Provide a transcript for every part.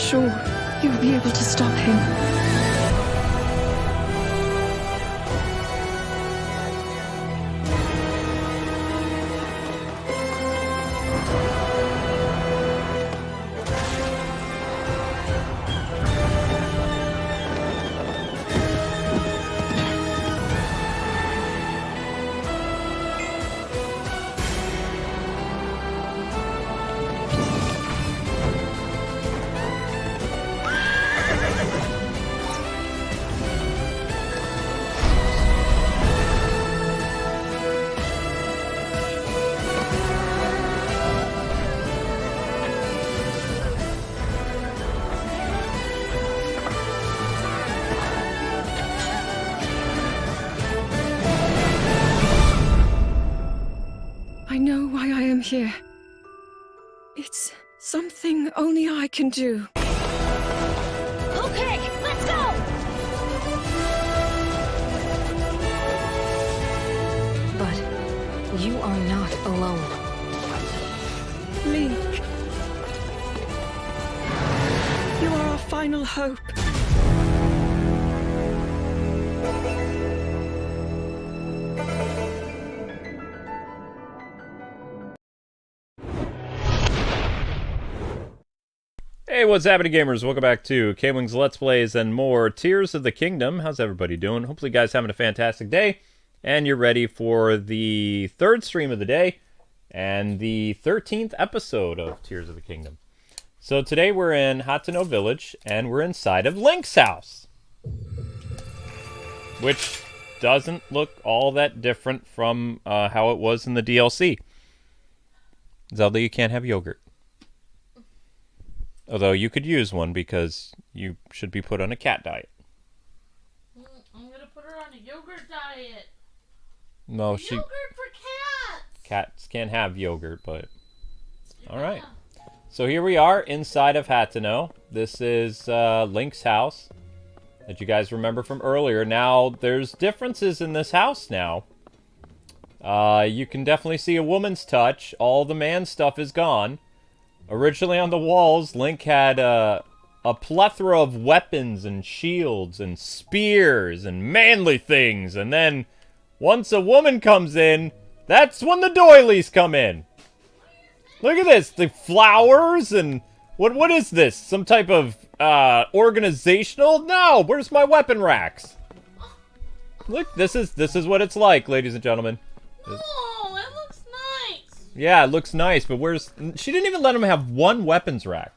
sure you'll be able to stop him. I know why I am here. It's something only I can do. Okay, let's go! But you are not alone. Link. You are our final hope. Hey, what's happening, gamers? Welcome back to Kwingsletsplays and more Tears of the Kingdom. How's everybody doing? Hopefully you guys having a fantastic day, and you're ready for the third stream of the day, and the 13th episode of Tears of the Kingdom. So today we're in Hateno Village, and we're inside of Link's house, which doesn't look all that different from how it was in the DLC. Zelda, you can't have yogurt. Although you could use one because you should be put on a cat diet. I'm gonna put her on a yogurt diet. No, Yogurt for cats! Cats can't have yogurt, but... Alright. So here we are inside of Hateno. This is Link's house that you guys remember from earlier. Now, there's differences in this house now. You can definitely see a woman's touch. All the man stuff is gone. Originally on the walls, Link had a plethora of weapons and shields and spears and manly things. And then, once a woman comes in, that's when the doilies come in. Look at this, the flowers and... What is this? Some type of, organizational? No, where's my weapon racks? Look, this is what it's like, ladies and gentlemen. No, it looks nice. Yeah, it looks nice, but where's... She didn't even let him have one weapons rack.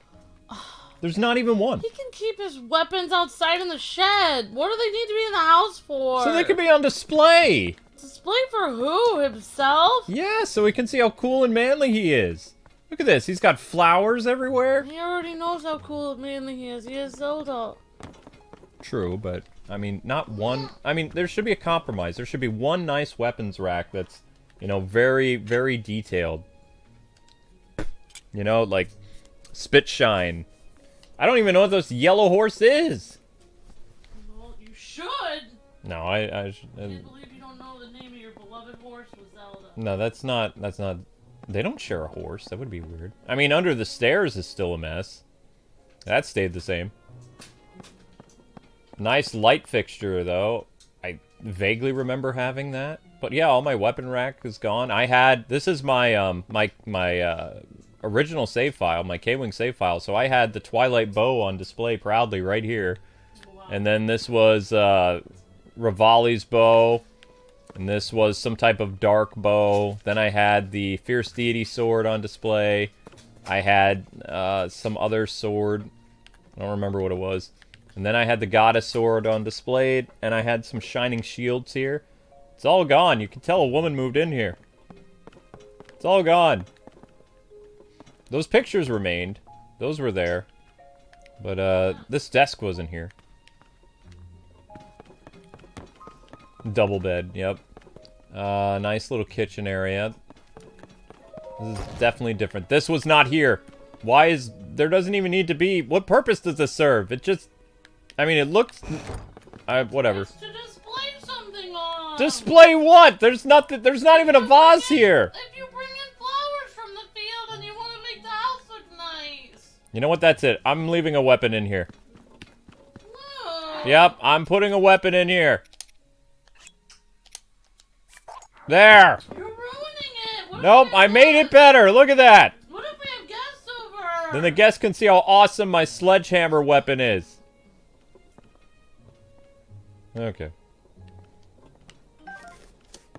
There's not even one. He can keep his weapons outside in the shed. What do they need to be in the house for? So they could be on display. Display for who? Himself? Yeah, so we can see how cool and manly he is. Look at this. He's got flowers everywhere. He already knows how cool and manly he is. He is Zelda. True, but, I mean, not one... I mean, there should be a compromise. There should be one nice weapons rack that's, you know, very, very detailed. You know, like, spit shine. I don't even know what this yellow horse is. Well, you should. No, I I can't believe you don't know the name of your beloved horse with Zelda. No, that's not... They don't share a horse. That would be weird. I mean, Under the Stairs is still a mess. That stayed the same. Nice light fixture, though. I vaguely remember having that. But yeah, all my weapon rack is gone. I had... This is my, my original save file, my Kwing save file. So I had the Twilight bow on display proudly right here. Wow. And then this was, Rivali's bow. And this was some type of dark bow. Then I had the Fierce Deity sword on display. I had some other sword. I don't remember what it was. And then I had the Goddess sword on display. And I had some shining shields here. It's all gone. You can tell a woman moved in here. It's all gone. Those pictures remained. Those were there. But this desk wasn't here. Double bed, yep. Nice little kitchen area. This is definitely different. This was not here. Why is... There doesn't even need to be... What purpose does this serve? It just... I mean, it looks... whatever. It's to display something on. Display what? There's nothing... There's not even a vase here. If you bring in flowers from the field and you want to make the house look nice. You know what? That's it. I'm leaving a weapon in here. No. Yep, I'm putting a weapon in here. There! You're ruining it! What Nope, if we I have made it guests? better. Look at that. What if we have guests over? Then the guests can see how awesome my sledgehammer weapon is. Okay.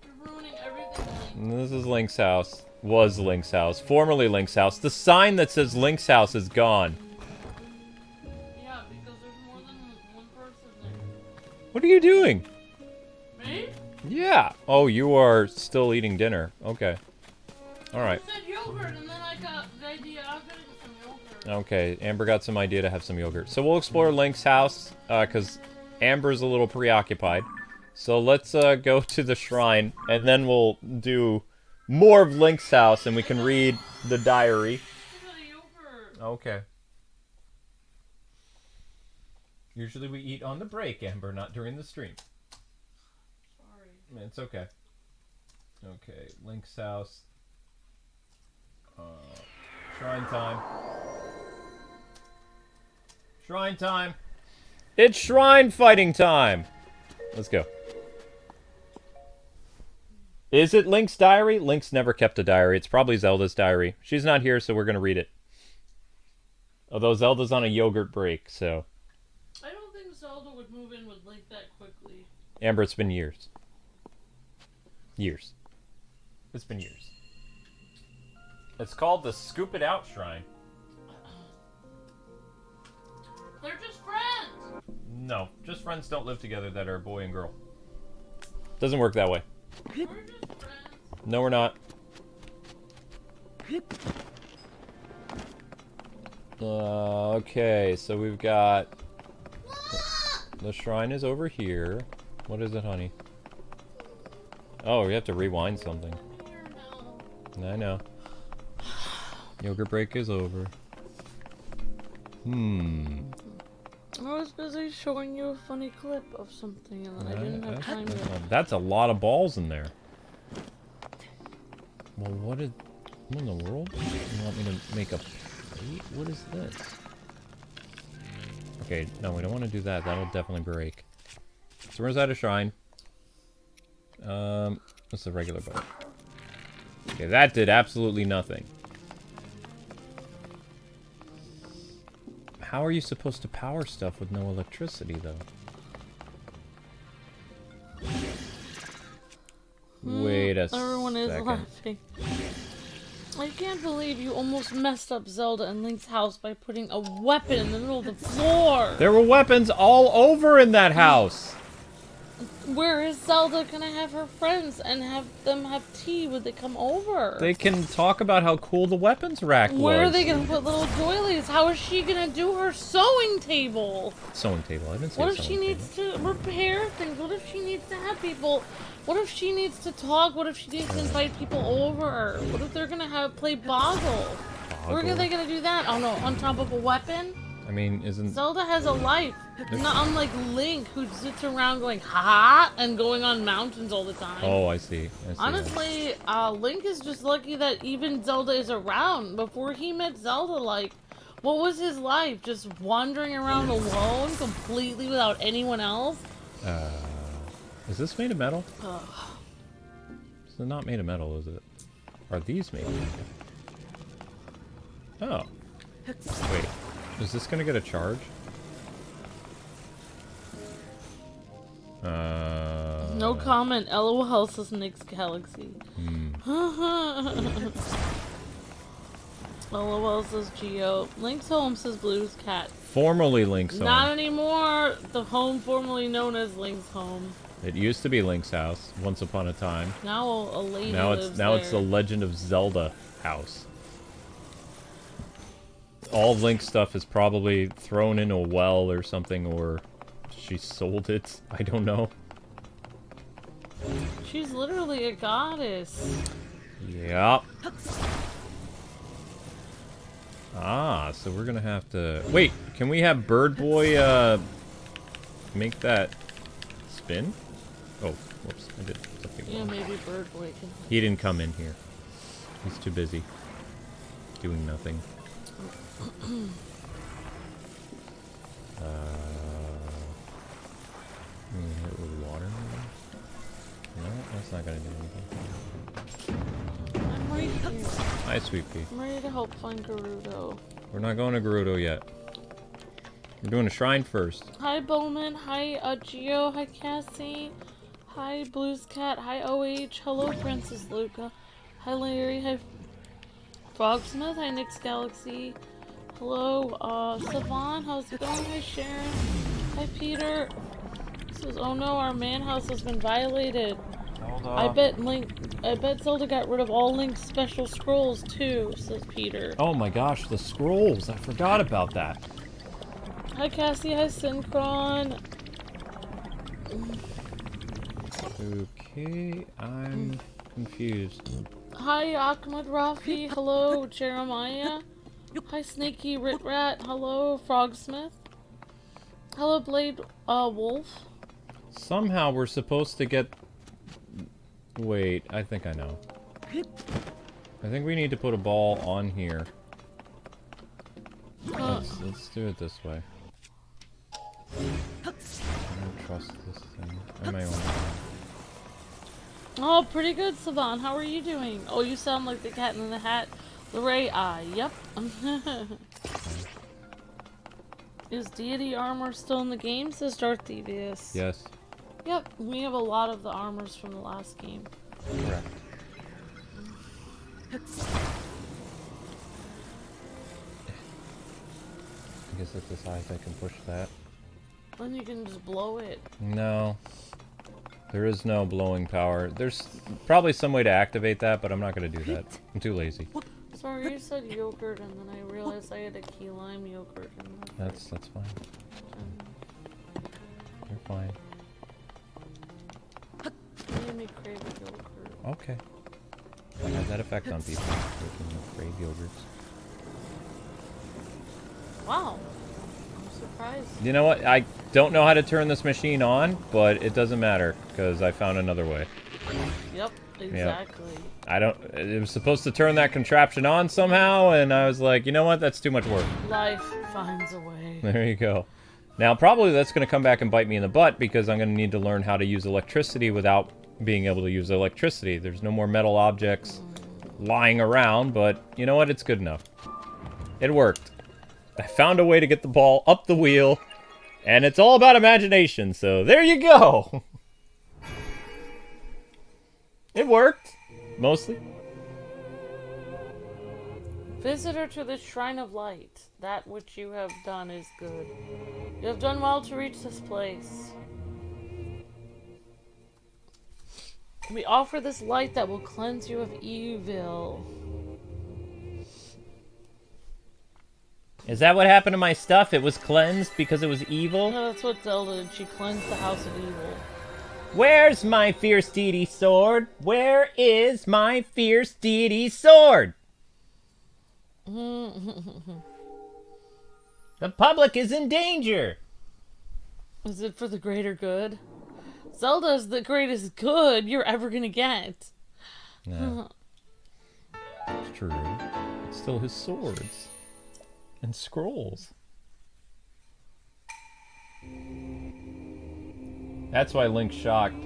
You're ruining everything. This is Link's house. Was Link's house. Formerly Link's house. The sign that says Link's house is gone. Yeah, because there's more than one person there. What are you doing? Me? Yeah. Oh, you are still eating dinner. Okay. Alright. You said yogurt, and then I got the idea I was getting some yogurt. Okay, Amber got some idea to have some yogurt. So we'll explore Link's house, because Amber's a little preoccupied. So let's go to the shrine, and then we'll do more of Link's house, and we can read the diary. I got a yogurt. Okay. Usually we eat on the break, Amber, not during the stream. Sorry. It's okay. Okay, Link's house. Shrine time. Shrine time. It's shrine fighting time. Let's go. Is it Link's diary? Link's never kept a diary. It's probably Zelda's diary. She's not here, so we're going to read it. Although Zelda's on a yogurt break, so... I don't think Zelda would move in with Link that quickly. Amber, it's been years. Years. It's been years. It's called the Scoop It Out Shrine. They're just friends! No, just friends don't live together that are boy and girl. Doesn't work that way. We're just friends. No, we're not. Okay, so we've got... The shrine is over here. What is it, honey? Oh, we have to rewind something. I'm here now. I know. Yogurt break is over. I was busy showing you a funny clip of something, and then I didn't have time to... That's a lot of balls in there. Well, what in the world? You want me to make a plate? What is this? Okay, no, we don't want to do that. That'll definitely break. So where's that a shrine? What's the regular boat? Okay, that did absolutely nothing. How are you supposed to power stuff with no electricity, though? Wait a second. Everyone is laughing. I can't believe you almost messed up Zelda and Link's house by putting a weapon in the middle of the floor. There were weapons all over in that house. Where is Zelda gonna have her friends and have them have tea when they come over? They can talk about how cool the weapons rack was. Where are they gonna put little doilies? How is she gonna do her sewing table? Sewing table. I didn't say What if she sewing needs to repair things? What if she needs to have people? What if she needs to talk? What if she needs to invite people over? What if they're gonna play Boggle? Where are they gonna do that? Oh no, on top of a weapon? I mean, isn't... Zelda has a life. Not unlike Link, who sits around going, ha, and going on mountains all the time. Oh, I see. Honestly, Link is just lucky that even Zelda is around. Before he met Zelda, like, what was his life? Just wandering around alone, completely without anyone else? Is this made of metal? It's not made of metal, is it? Are these made of metal? Oh. Wait. Is this gonna get a charge? No comment. LOL says Nick's Galaxy. LOL says Geo. Link's home says Blue's cat. Formerly Link's home. Not anymore. The home formerly known as Link's home. It used to be Link's house once upon a time. Now a lady Now lives it's the Legend of Zelda house. All Link stuff is probably thrown in a well or something, or she sold it. I don't know. She's literally a goddess. Yep. Ah, so we're gonna have to... Wait, can we have Bird Boy, make that spin? Oh, whoops, I did something Yeah, wrong. maybe Bird Boy can. He didn't come in here. He's too busy doing nothing. Hit it with water? No, that's not gonna do anything. I'm right here. Hi, Sweet Pea. I'm ready to help find Gerudo. We're not going to Gerudo yet. We're doing a shrine first. Hi Bowman, hi Gio, hi Cassie, hi Blues Cat, hi OH, hello Princess Luca, hi Larry, hi Frogsmith, hi Nick's Galaxy, hello Savon, how's it going? Hi Sharon, hi Peter. Says, oh no, our man house has been violated. I bet Zelda got rid of all Link's special scrolls too, says Peter. Oh my gosh, the scrolls! I forgot about that. Hi Cassie, hi Synchron. Okay, I'm confused. Hi Ahmed Rafi, hello Jeremiah. Hi Snaky Ritrat, hello Frogsmith. Hello Blade Wolf. Somehow we're supposed to get... Wait, I think I know. I think we need to put a ball on here. Let's do it this way. I don't trust this thing. I may want to... Oh, pretty good, Savan. How are you doing? Oh, you sound like the cat in the hat. Lorray, yep. Is deity armor still in the game? Says Darth Devious. Yes. Yep, we have a lot of the armors from the last game. Correct. I guess that's the size I can push that. Then you can just blow it. No. There is no blowing power. There's probably some way to activate that, but I'm not going to do that. I'm too lazy. Sorry, you said yogurt, and then I realized I had a key lime yogurt in there. That's fine. You're fine. You made me crave a yogurt. Okay. That has that effect on people. They can crave yogurts. Wow. I'm surprised. You know what? I don't know how to turn this machine on, but it doesn't matter, because I found another way. Yep, exactly. Yep. It was supposed to turn that contraption on somehow, and I was like, you know what? That's too much work. Life finds a way. There you go. Now, probably that's going to come back and bite me in the butt, because I'm going to need to learn how to use electricity without being able to use electricity. There's no more metal objects lying around, but you know what? It's good enough. It worked. I found a way to get the ball up the wheel, and it's all about imagination, so there you go! It worked. Mostly. Visitor to the Shrine of Light. That which you have done is good. You have done well to reach this place. We offer this light that will cleanse you of evil. Is that what happened to my stuff? It was cleansed because it was evil? No, that's what Zelda did. She cleansed the house of evil. Where's my fierce deity sword? Where is my fierce deity sword? The public is in danger. Is it for the greater good? Zelda is the greatest good you're ever gonna get. No. It's true. It's still his swords. And scrolls. That's why Link's shocked.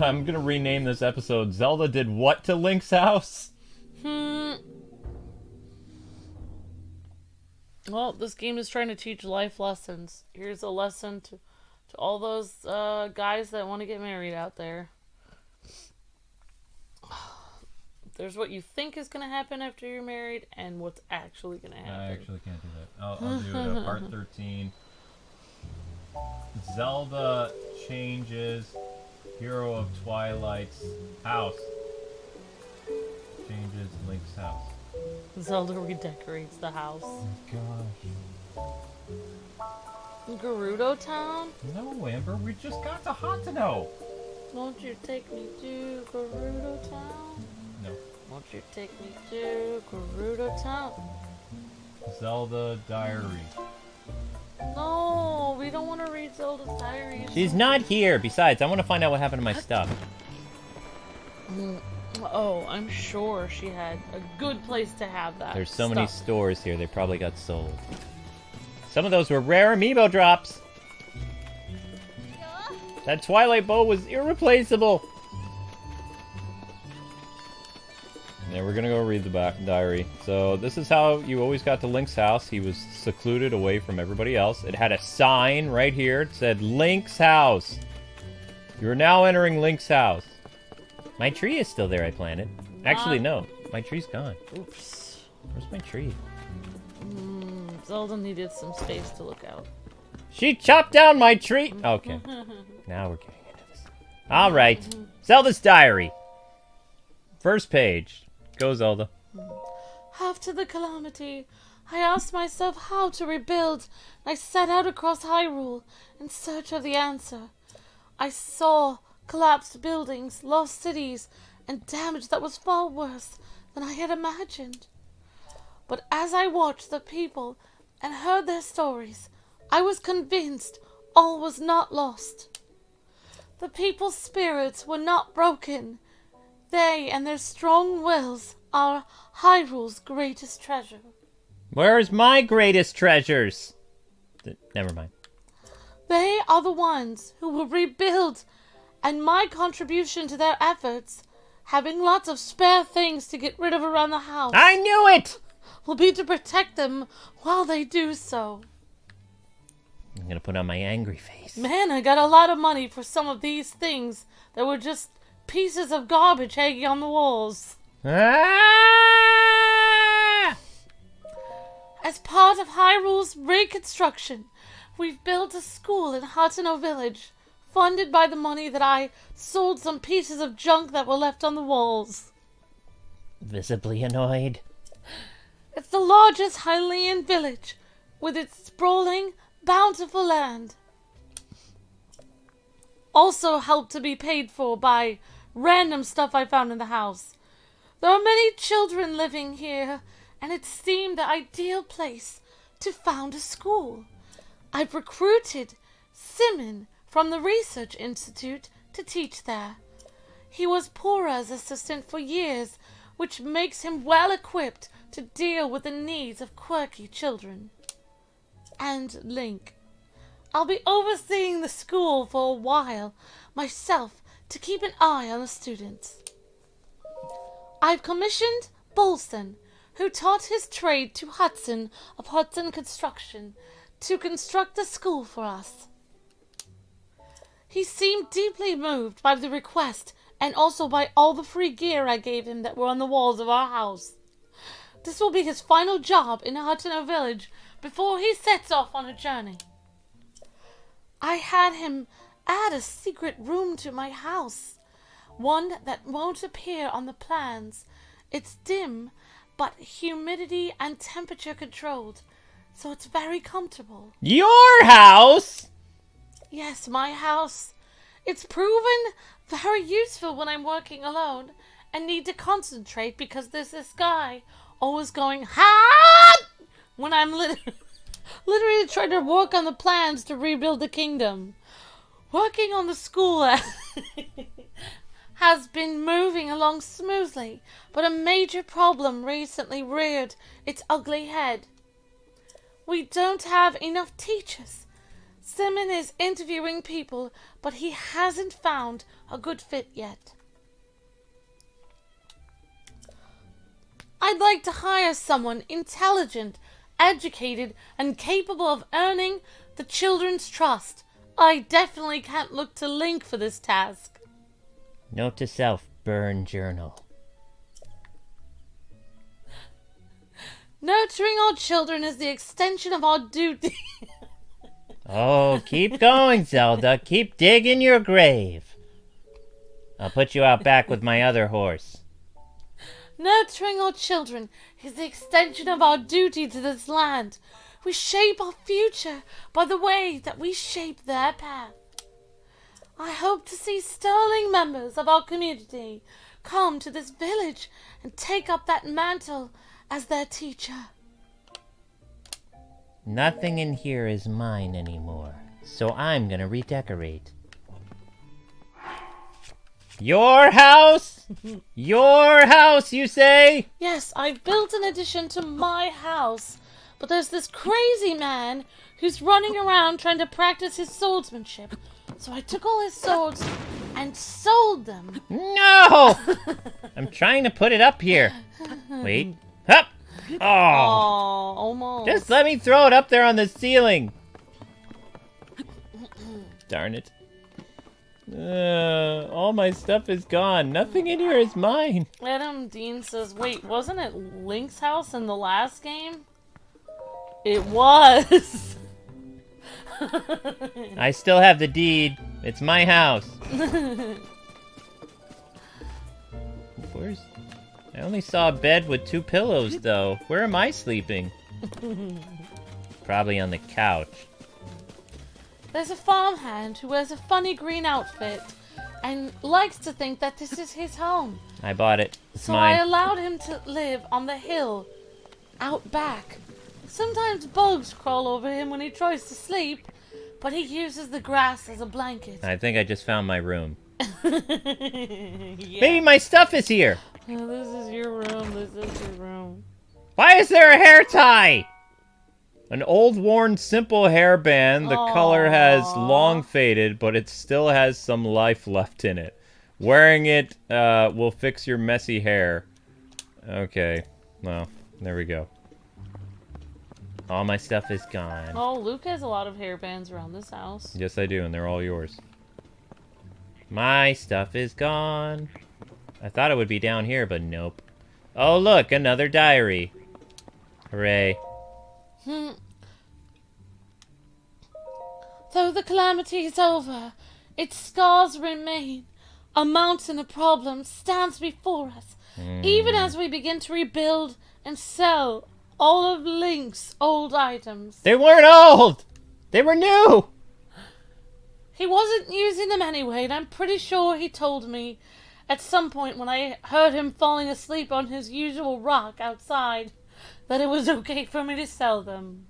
I'm gonna rename this episode, Zelda did what to Link's house? Well, this game is trying to teach life lessons. Here's a lesson to all those guys that want to get married out there. There's what you think is going to happen after you're married, and what's actually going to happen. I actually can't do that. I'll do it. Part 13. Zelda changes Hero of Twilight's house. Changes Link's house. Zelda redecorates the house. Oh gosh. Gerudo Town? No, Amber, we just got to Hateno. Won't you take me to Gerudo Town? No. Won't you take me to Gerudo Town? Zelda Diary. No, we don't want to read Zelda Diary. She's not here. Besides, I want to find out what happened to my stuff. Oh, I'm sure she had a good place to have that. There's so many stores here, they probably got sold. Some of those were rare amiibo drops. That Twilight bow was irreplaceable. Yeah, we're gonna go read the diary. So this is how you always got to Link's house. He was secluded away from everybody else. It had a sign right here. It said Link's house. You are now entering Link's house. My tree is still there I planted. Actually, no. My tree's gone. Oops. Where's my tree? Zelda needed some space to look out. She chopped down my tree! Okay. Now we're getting into this. Alright. Zelda's diary. First page. Go, Zelda. After the calamity, I asked myself how to rebuild. I set out across Hyrule in search of the answer. I saw collapsed buildings, lost cities, and damage that was far worse than I had imagined. But as I watched the people and heard their stories, I was convinced all was not lost. The people's spirits were not broken. They and their strong wills are Hyrule's greatest treasure. Where's my greatest treasures? Never mind. They are the ones who will rebuild, and my contribution to their efforts, having lots of spare things to get rid of around the house, I knew it! will be to protect them while they do so. I'm gonna put on my angry face. Man, I got a lot of money for some of these things that were just pieces of garbage hanging on the walls. Ah! As part of Hyrule's reconstruction, we've built a school in Hateno village, funded by the money that I sold some pieces of junk that were left on the walls. Visibly annoyed. It's the largest Hylian village, with its sprawling, bountiful land. Also helped to be paid for by random stuff I found in the house. There are many children living here, and it seemed the ideal place to found a school. I've recruited Simon from the Research Institute to teach there. He was Pora's assistant for years, which makes him well equipped to deal with the needs of quirky children. And Link. I'll be overseeing the school for a while myself to keep an eye on the students. I've commissioned Bolson, who taught his trade to Hudson of Hudson Construction, to construct the school for us. He seemed deeply moved by the request and also by all the free gear I gave him that were on the walls of our house. This will be his final job in Hateno village before he sets off on a journey. I had him add a secret room to my house, one that won't appear on the plans. It's dim, but humidity and temperature controlled, so it's very comfortable. Your house? Yes, my house. It's proven very useful when I'm working alone and need to concentrate because there's this guy always going, ha! When I'm literally trying to work on the plans to rebuild the kingdom. Working on the school has been moving along smoothly, but a major problem recently reared its ugly head. We don't have enough teachers. Simon is interviewing people, but he hasn't found a good fit yet. I'd like to hire someone intelligent, educated, and capable of earning the children's trust. I definitely can't look to Link for this task. Note to self, burn journal. Nurturing our children is the extension of our duty. Oh, keep going, Zelda. Keep digging your grave. I'll put you out back with my other horse. Nurturing our children is the extension of our duty to this land. We shape our future by the way that we shape their path. I hope to see sterling members of our community come to this village and take up that mantle as their teacher. Nothing in here is mine anymore, so I'm gonna redecorate. Your house? Your house, you say? Yes, I've built an addition to my house. But there's this crazy man who's running around trying to practice his swordsmanship. So I took all his swords and sold them. No! I'm trying to put it up here. Wait. Up! Oh! Almost. Just let me throw it up there on the ceiling. Darn it. All my stuff is gone. Nothing in here is mine. Adam Dean says, wait, wasn't it Link's house in the last game? It was. I still have the deed. It's my house. I only saw a bed with 2 pillows, though. Where am I sleeping? Probably on the couch. There's a farmhand who wears a funny green outfit and likes to think that this is his home. I bought it. It's so mine. I allowed him to live on the hill, out back. Sometimes bugs crawl over him when he tries to sleep, but he uses the grass as a blanket. I think I just found my room. Yeah. Maybe my stuff is here. Oh, this is your room. This is your room. Why is there a hair tie? An old worn simple hairband. The color has long faded, but it still has some life left in it. Wearing it will fix your messy hair. Okay. Well, there we go. All my stuff is gone. Oh, Luke has a lot of hairbands around this house. Yes, I do, and they're all yours. My stuff is gone. I thought it would be down here, but nope. Oh, look, another diary. Hooray. Though the calamity is over, its scars remain. A mountain of problems stands before us, even as we begin to rebuild and sell all of Link's old items. They weren't old! They were new! He wasn't using them anyway, and I'm pretty sure he told me at some point when I heard him falling asleep on his usual rock outside that it was okay for me to sell them.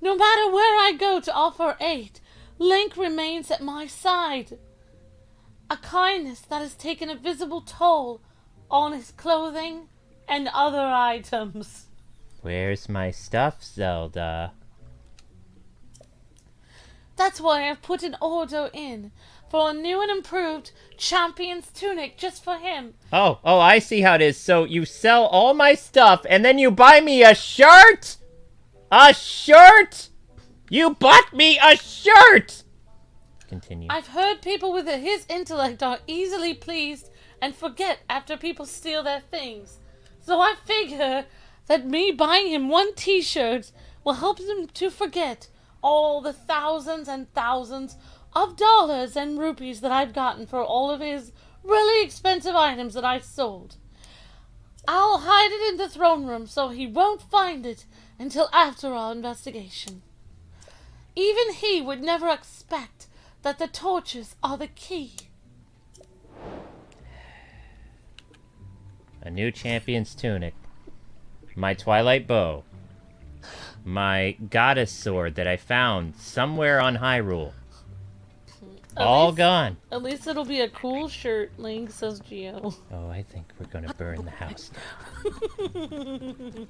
No matter where I go to offer aid, Link remains at my side. A kindness that has taken a visible toll on his clothing and other items. Where's my stuff, Zelda? That's why I've put an order in for a new and improved champion's tunic just for him. Oh, I see how it is. So you sell all my stuff and then you buy me a shirt? A shirt? You bought me a shirt! Continue. I've heard people with his intellect are easily pleased and forget after people steal their things. So I figure that me buying him one t-shirt will help him to forget all the thousands and thousands of dollars and rupees that I've gotten for all of his really expensive items that I sold. I'll hide it in the throne room so he won't find it until after our investigation. Even he would never expect that the torches are the key. A new champion's tunic. My Twilight bow. My goddess sword that I found somewhere on Hyrule. All gone. At least it'll be a cool shirt, Link, says Geo. Oh, I think we're gonna burn the house down.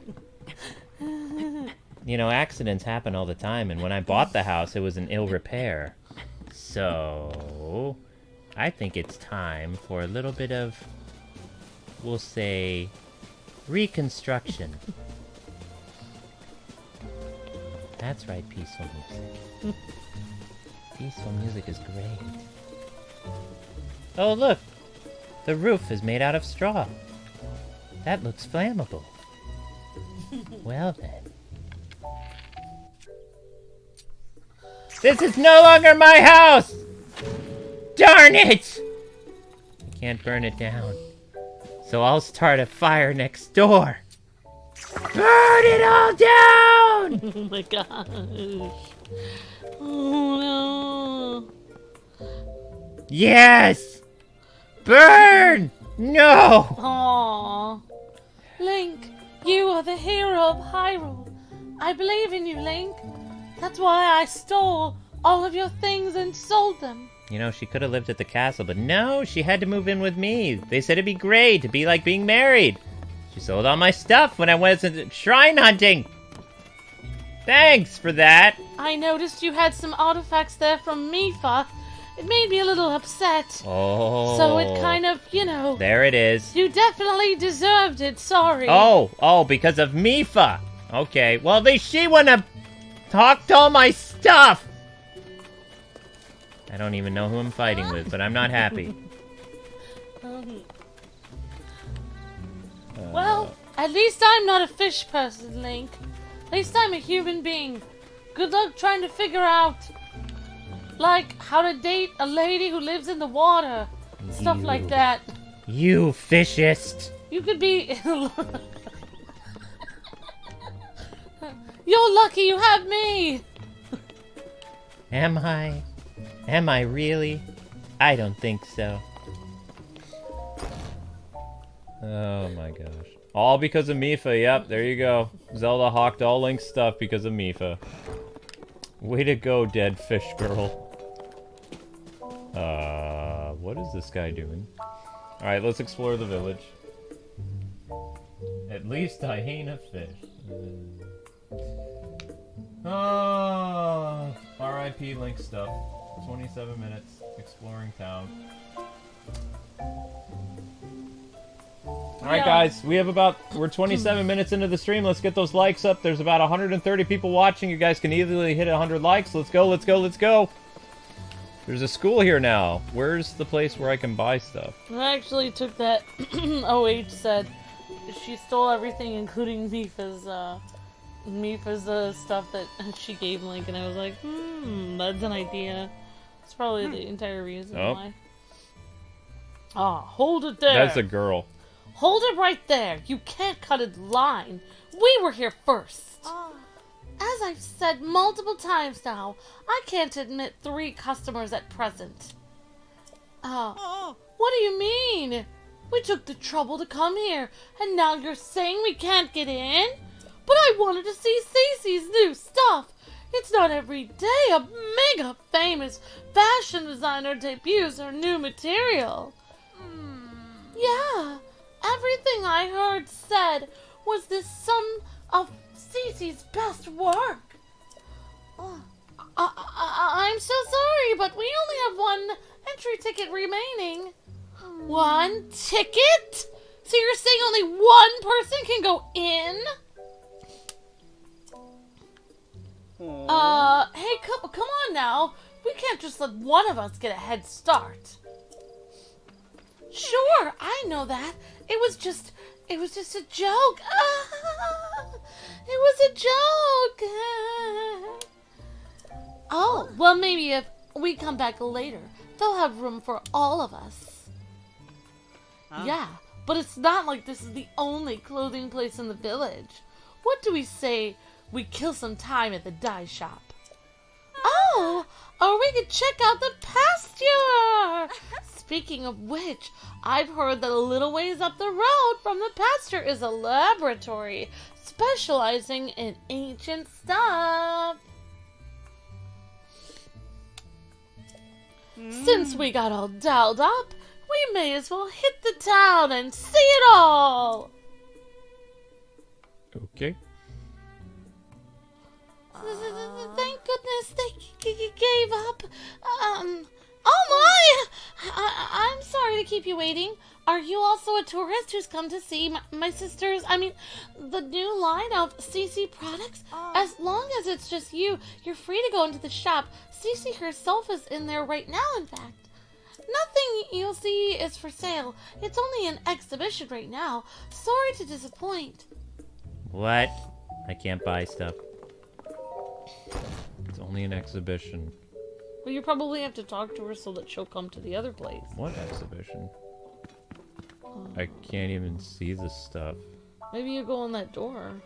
You know, accidents happen all the time, and when I bought the house, it was in ill repair. So, I think it's time for a little bit of, we'll say, reconstruction. That's right, peaceful music. Peaceful music is great. Oh, look! The roof is made out of straw. That looks flammable. Well then. This is no longer my house! Darn it! I can't burn it down. So I'll start a fire next door. Burn it all down! Oh my gosh. Oh no. Yes! Burn! No! Aww. Link, you are the hero of Hyrule. I believe in you, Link. That's why I stole all of your things and sold them. You know, she could have lived at the castle, but no, she had to move in with me. They said it'd be great, to be like being married. She sold all my stuff when I went shrine hunting. Thanks for that. I noticed you had some artifacts there from Mifa. It made me a little upset. Oh. So it kind of, you know... There it is. You definitely deserved it, sorry. Oh, because of Mifa. Okay, well, at least she wouldn't have talked all my stuff. I don't even know who I'm fighting with, but I'm not happy. Well, at least I'm not a fish person, Link. At least I'm a human being. Good luck trying to figure out, like, how to date a lady who lives in the water. Stuff like that. You fishist. You could be... You're lucky you have me! Am I? Am I really? I don't think so. Oh my gosh. All because of Mifa, yep, there you go. Zelda hawked all Link's stuff because of Mifa. Way to go, dead fish girl. What is this guy doing? Alright, let's explore the village. At least I ain't a fish. Oh, R.I.P. Link stuff. 27 minutes exploring town. Alright guys, we're 27 minutes into the stream. Let's get those likes up. There's about 130 people watching. You guys can easily hit 100 likes. Let's go, let's go, let's go. There's a school here now. Where's the place where I can buy stuff? I actually took that OH said she stole everything including Mifa's stuff that she gave Link, and I was like, that's an idea. It's probably the entire reason why. Ah, hold it there. That's a girl. Hold it right there. You can't cut a line. We were here first. As I've said multiple times now, I can't admit 3 customers at present. What do you mean? We took the trouble to come here, and now you're saying we can't get in? But I wanted to see Cece's new stuff. It's not every day a mega famous fashion designer debuts her new material. Yeah, everything I heard said was this some of Cece's best work. I'm so sorry, but we only have 1 entry ticket remaining. 1 ticket? So you're saying only 1 person can go in? Hey, come on now. We can't just let one of us get a head start. Sure, I know that. It was just a joke. It was a joke. Oh, well, maybe if we come back later, they'll have room for all of us. Yeah, but it's not like this is the only clothing place in the village. What do we say we kill some time at the dye shop? Oh, or we could check out the pasture. Speaking of which, I've heard that a little ways up the road from the pasture is a laboratory specializing in ancient stuff. Since we got all dolled up, we may as well hit the town and see it all. Okay. Thank goodness they gave up. Oh my! I'm sorry to keep you waiting. Are you also a tourist who's come to see my sister's, the new line of Cece products? As long as it's just you, you're free to go into the shop. Cece herself is in there right now, in fact. Nothing you'll see is for sale. It's only an exhibition right now. Sorry to disappoint. What? I can't buy stuff. It's only an exhibition. Well, you probably have to talk to her so that she'll come to the other place. What exhibition? I can't even see this stuff. Maybe you go in that door.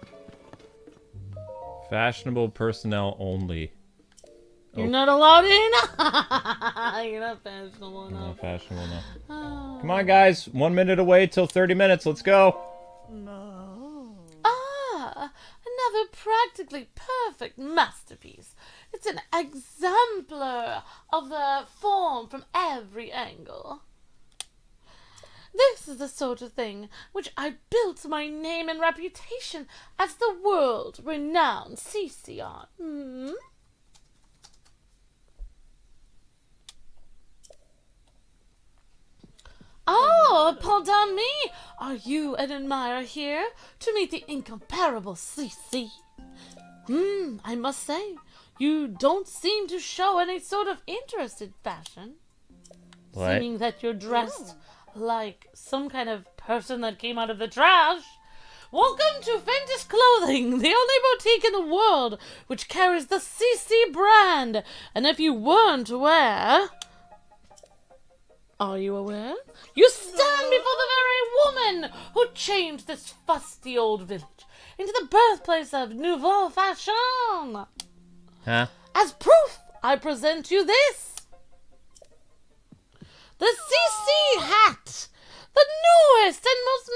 Fashionable personnel only. You're not allowed in? You're not fashionable enough. Not fashionable enough. Come on, guys. 1 minute away till 30 minutes. Let's go. Another practically perfect masterpiece. It's an exemplar of the form from every angle. This is the sort of thing which I built my name and reputation as the world-renowned Cece on. Hmm? Oh, pardon me! Are you an admirer here to meet the incomparable Cece? I must say, you don't seem to show any sort of interest in fashion. What? Seeming that you're dressed like some kind of person that came out of the trash. Welcome to Ventus Clothing, the only boutique in the world which carries the Cece brand. And if you weren't aware... Are you aware? You stand before the very woman who changed this fusty old village into the birthplace of nouveau fashion. Huh? As proof, I present you this. The Cece hat. The newest and most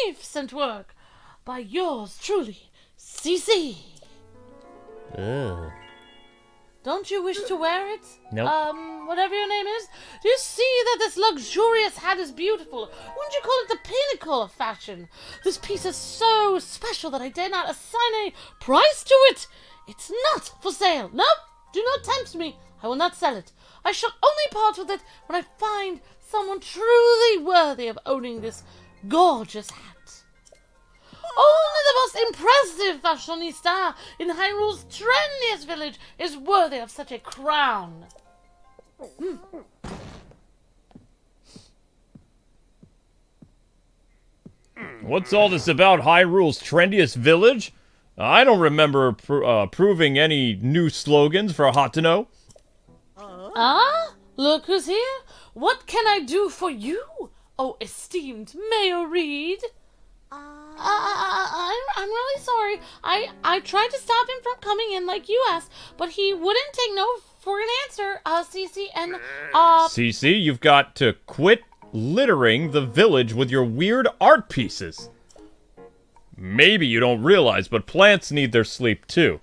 magnificent work by yours truly, Cece. Ugh. Don't you wish to wear it? Nope. Whatever your name is. Do you see that this luxurious hat is beautiful? Wouldn't you call it the pinnacle of fashion? This piece is so special that I dare not assign a price to it. It's not for sale. Nope. Do not tempt me. I will not sell it. I shall only part with it when I find someone truly worthy of owning this gorgeous hat. Only the most impressive fashionista in Hyrule's trendiest village is worthy of such a crown. What's all this about Hyrule's trendiest village? I don't remember proving any new slogans for Hateno. Ah, look who's here. What can I do for you, oh esteemed Mayor Reed? I'm really sorry. I tried to stop him from coming in like you asked, but he wouldn't take no for an answer, Cece, and, Cece, you've got to quit littering the village with your weird art pieces. Maybe you don't realize, but plants need their sleep too.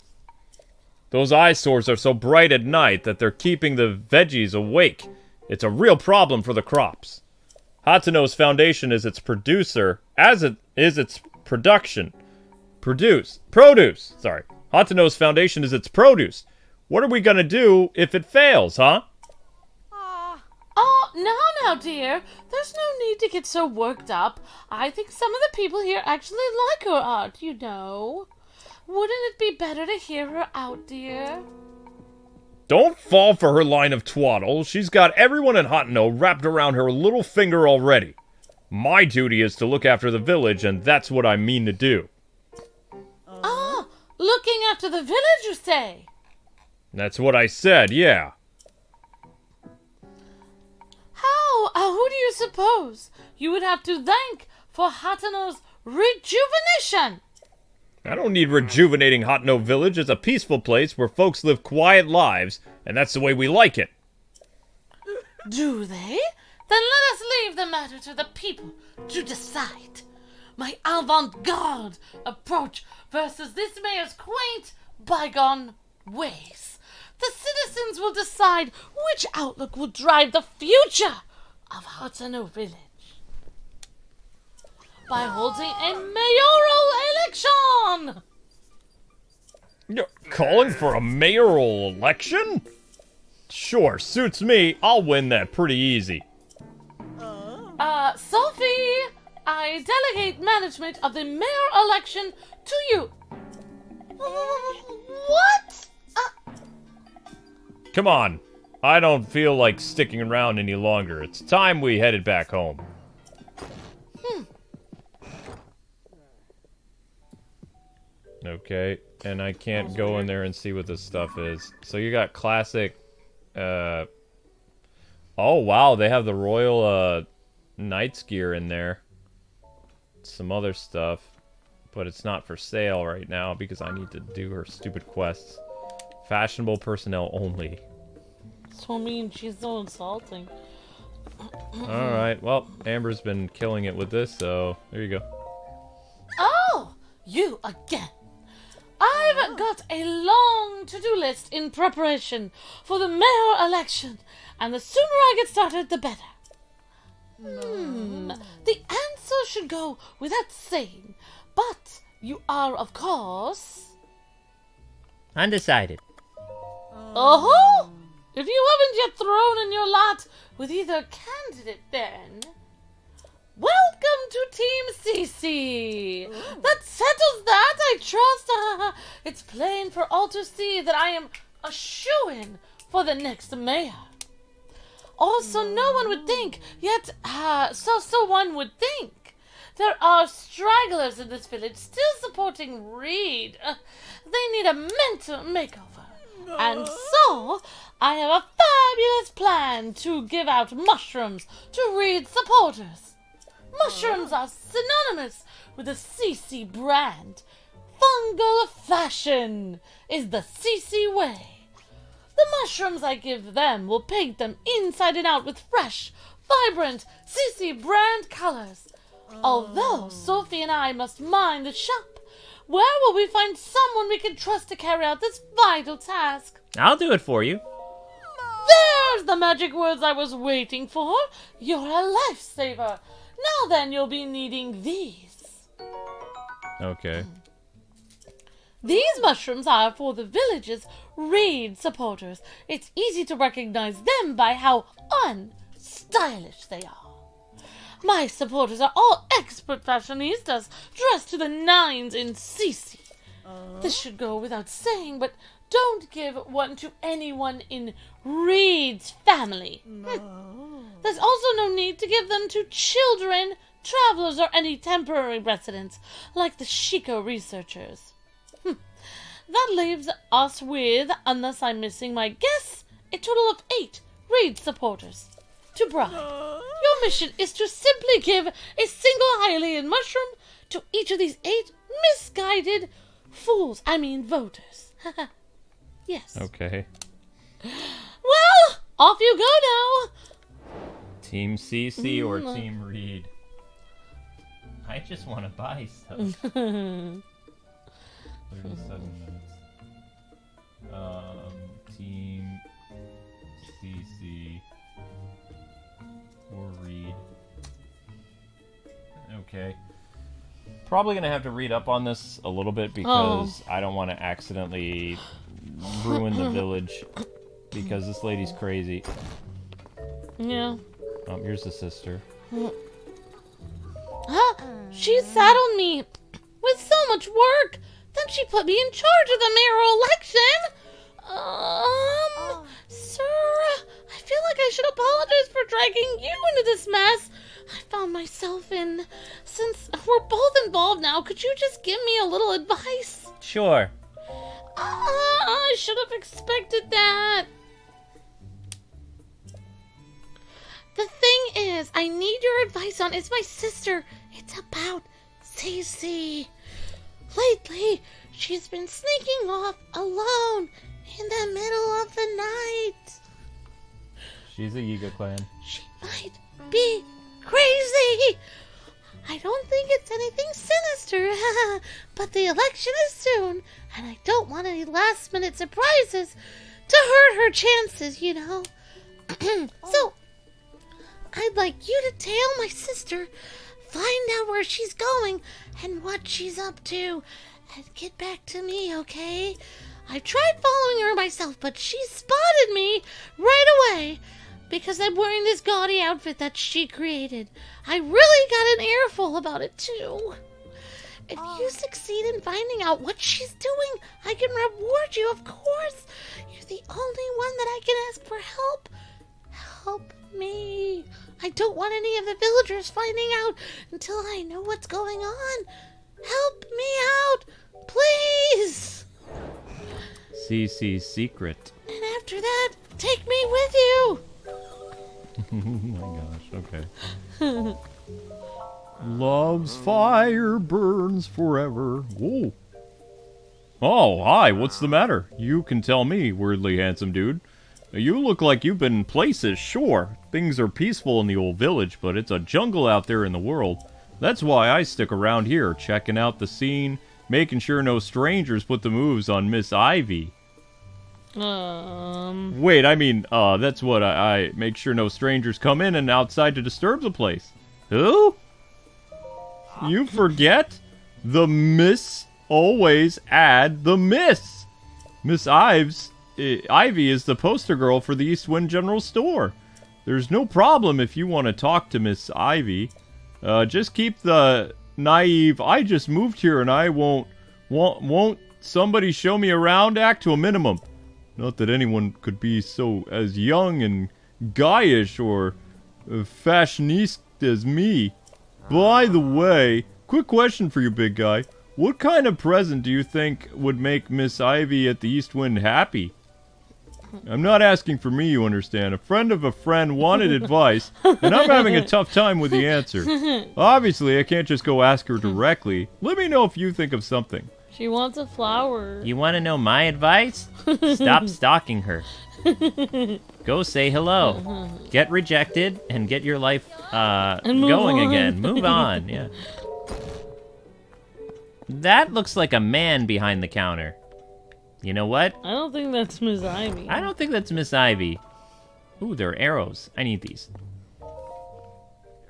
Those eyesores are so bright at night that they're keeping the veggies awake. It's a real problem for the crops. Hateno's foundation is its producer, as it is its production. Produce. Sorry. Hateno's foundation is its produce. What are we gonna do if it fails, huh? Oh, now, dear. There's no need to get so worked up. I think some of the people here actually like her art, you know. Wouldn't it be better to hear her out, dear? Don't fall for her line of twaddle. She's got everyone in Hateno wrapped around her little finger already. My duty is to look after the village, and that's what I mean to do. Ah, looking after the village, you say? That's what I said, yeah. Who do you suppose you would have to thank for Hateno's rejuvenation? I don't need rejuvenating Hateno Village. It's a peaceful place where folks live quiet lives, and that's the way we like it. Do they? Then let us leave the matter to the people to decide. My avant-garde approach versus this mayor's quaint, bygone ways. The citizens will decide which outlook will drive the future of Hateno Village by holding a mayoral election. You're calling for a mayoral election? Sure, suits me. I'll win that pretty easy. Sophie, I delegate management of the mayor election to you. What? Come on. I don't feel like sticking around any longer. It's time we headed back home. Okay, and I can't go in there and see what this stuff is. So you got classic, oh wow, they have the royal, knight's gear in there. Some other stuff, but it's not for sale right now because I need to do her stupid quests. Fashionable personnel only. So mean, she's so insulting. Alright, well, Amber's been killing it with this, so there you go. Oh, you again. I've got a long to-do list in preparation for the mayor election, and the sooner I get started, the better. The answer should go without saying, but you are, of course... Undecided. Oh! If you haven't yet thrown in your lot with either candidate, then... Welcome to Team Cece! That settles that, I trust. It's plain for all to see that I am a shoo-in for the next mayor. Also, no one would think, yet, so one would think. There are stragglers in this village still supporting Reed. They need a mental makeover. And so, I have a fabulous plan to give out mushrooms to Reed supporters. Mushrooms are synonymous with the Cece brand. Fungal fashion is the Cece way. The mushrooms I give them will paint them inside and out with fresh, vibrant Cece brand colors. Although Sophie and I must mind the shop, where will we find someone we can trust to carry out this vital task? I'll do it for you. There's the magic words I was waiting for. You're a lifesaver. Now then, you'll be needing these. Okay. These mushrooms are for the village's Reed supporters. It's easy to recognize them by how unstylish they are. My supporters are all expert fashionistas, dressed to the nines in Cece. This should go without saying, but don't give one to anyone in Reed's family. There's also no need to give them to children, travelers, or any temporary residents, like the Chico researchers. That leaves us with, unless I'm missing my guess, a total of 8 Reed supporters to bribe. Your mission is to simply give a single Hylian mushroom to each of these 8 misguided voters. Yes. Okay. Well, off you go now. Team CC or Team Reed? I just want to buy stuff. 37 minutes. Team CC or Reed. Okay. Probably going to have to read up on this a little bit because I don't want to accidentally ruin the village because this lady's crazy. Yeah. Oh, here's the sister. She saddled me with so much work. Then she put me in charge of the mayoral election. Sir, I feel like I should apologize for dragging you into this mess I found myself in. Since we're both involved now, could you just give me a little advice? Sure. I should have expected that. The thing is, I need your advice on is my sister. It's about Cece. Lately, she's been sneaking off alone in the middle of the night. She's a Yiga clan. She might be crazy. I don't think it's anything sinister, but the election is soon, and I don't want any last-minute surprises to hurt her chances, you know. So, I'd like you to tail my sister, find out where she's going and what she's up to, and get back to me, okay? I've tried following her myself, but she spotted me right away because I'm wearing this gaudy outfit that she created. I really got an earful about it, too. If you succeed in finding out what she's doing, I can reward you, of course. You're the only one that I can ask for help. Help me. I don't want any of the villagers finding out until I know what's going on. Help me out, please. CC's secret. And after that, take me with you. Oh my gosh, okay. Love's fire burns forever. Whoa. Oh, hi, what's the matter? You can tell me, weirdly handsome dude. You look like you've been places, sure. Things are peaceful in the old village, but it's a jungle out there in the world. That's why I stick around here, checking out the scene, making sure no strangers put the moves on Miss Ivy. Wait, I mean, that's what I make sure no strangers come in and outside to disturb the place. Who? You forget? The Miss always add the Miss. Miss Ivy is the poster girl for the East Wind General Store. There's no problem if you want to talk to Miss Ivy. Just keep the naive, I just moved here and I won't somebody show me around act to a minimum. Not that anyone could be so as young and guyish or fashionista as me. By the way, quick question for you, big guy. What kind of present do you think would make Miss Ivy at the East Wind happy? I'm not asking for me, you understand. A friend of a friend wanted advice, and I'm having a tough time with the answer. Obviously, I can't just go ask her directly. Let me know if you think of something. She wants a flower. You want to know my advice? Stop stalking her. Go say hello. Get rejected and get your life going again. Move on, yeah. That looks like a man behind the counter. You know what? I don't think that's Miss Ivy. I don't think that's Miss Ivy. Ooh, there are arrows. I need these.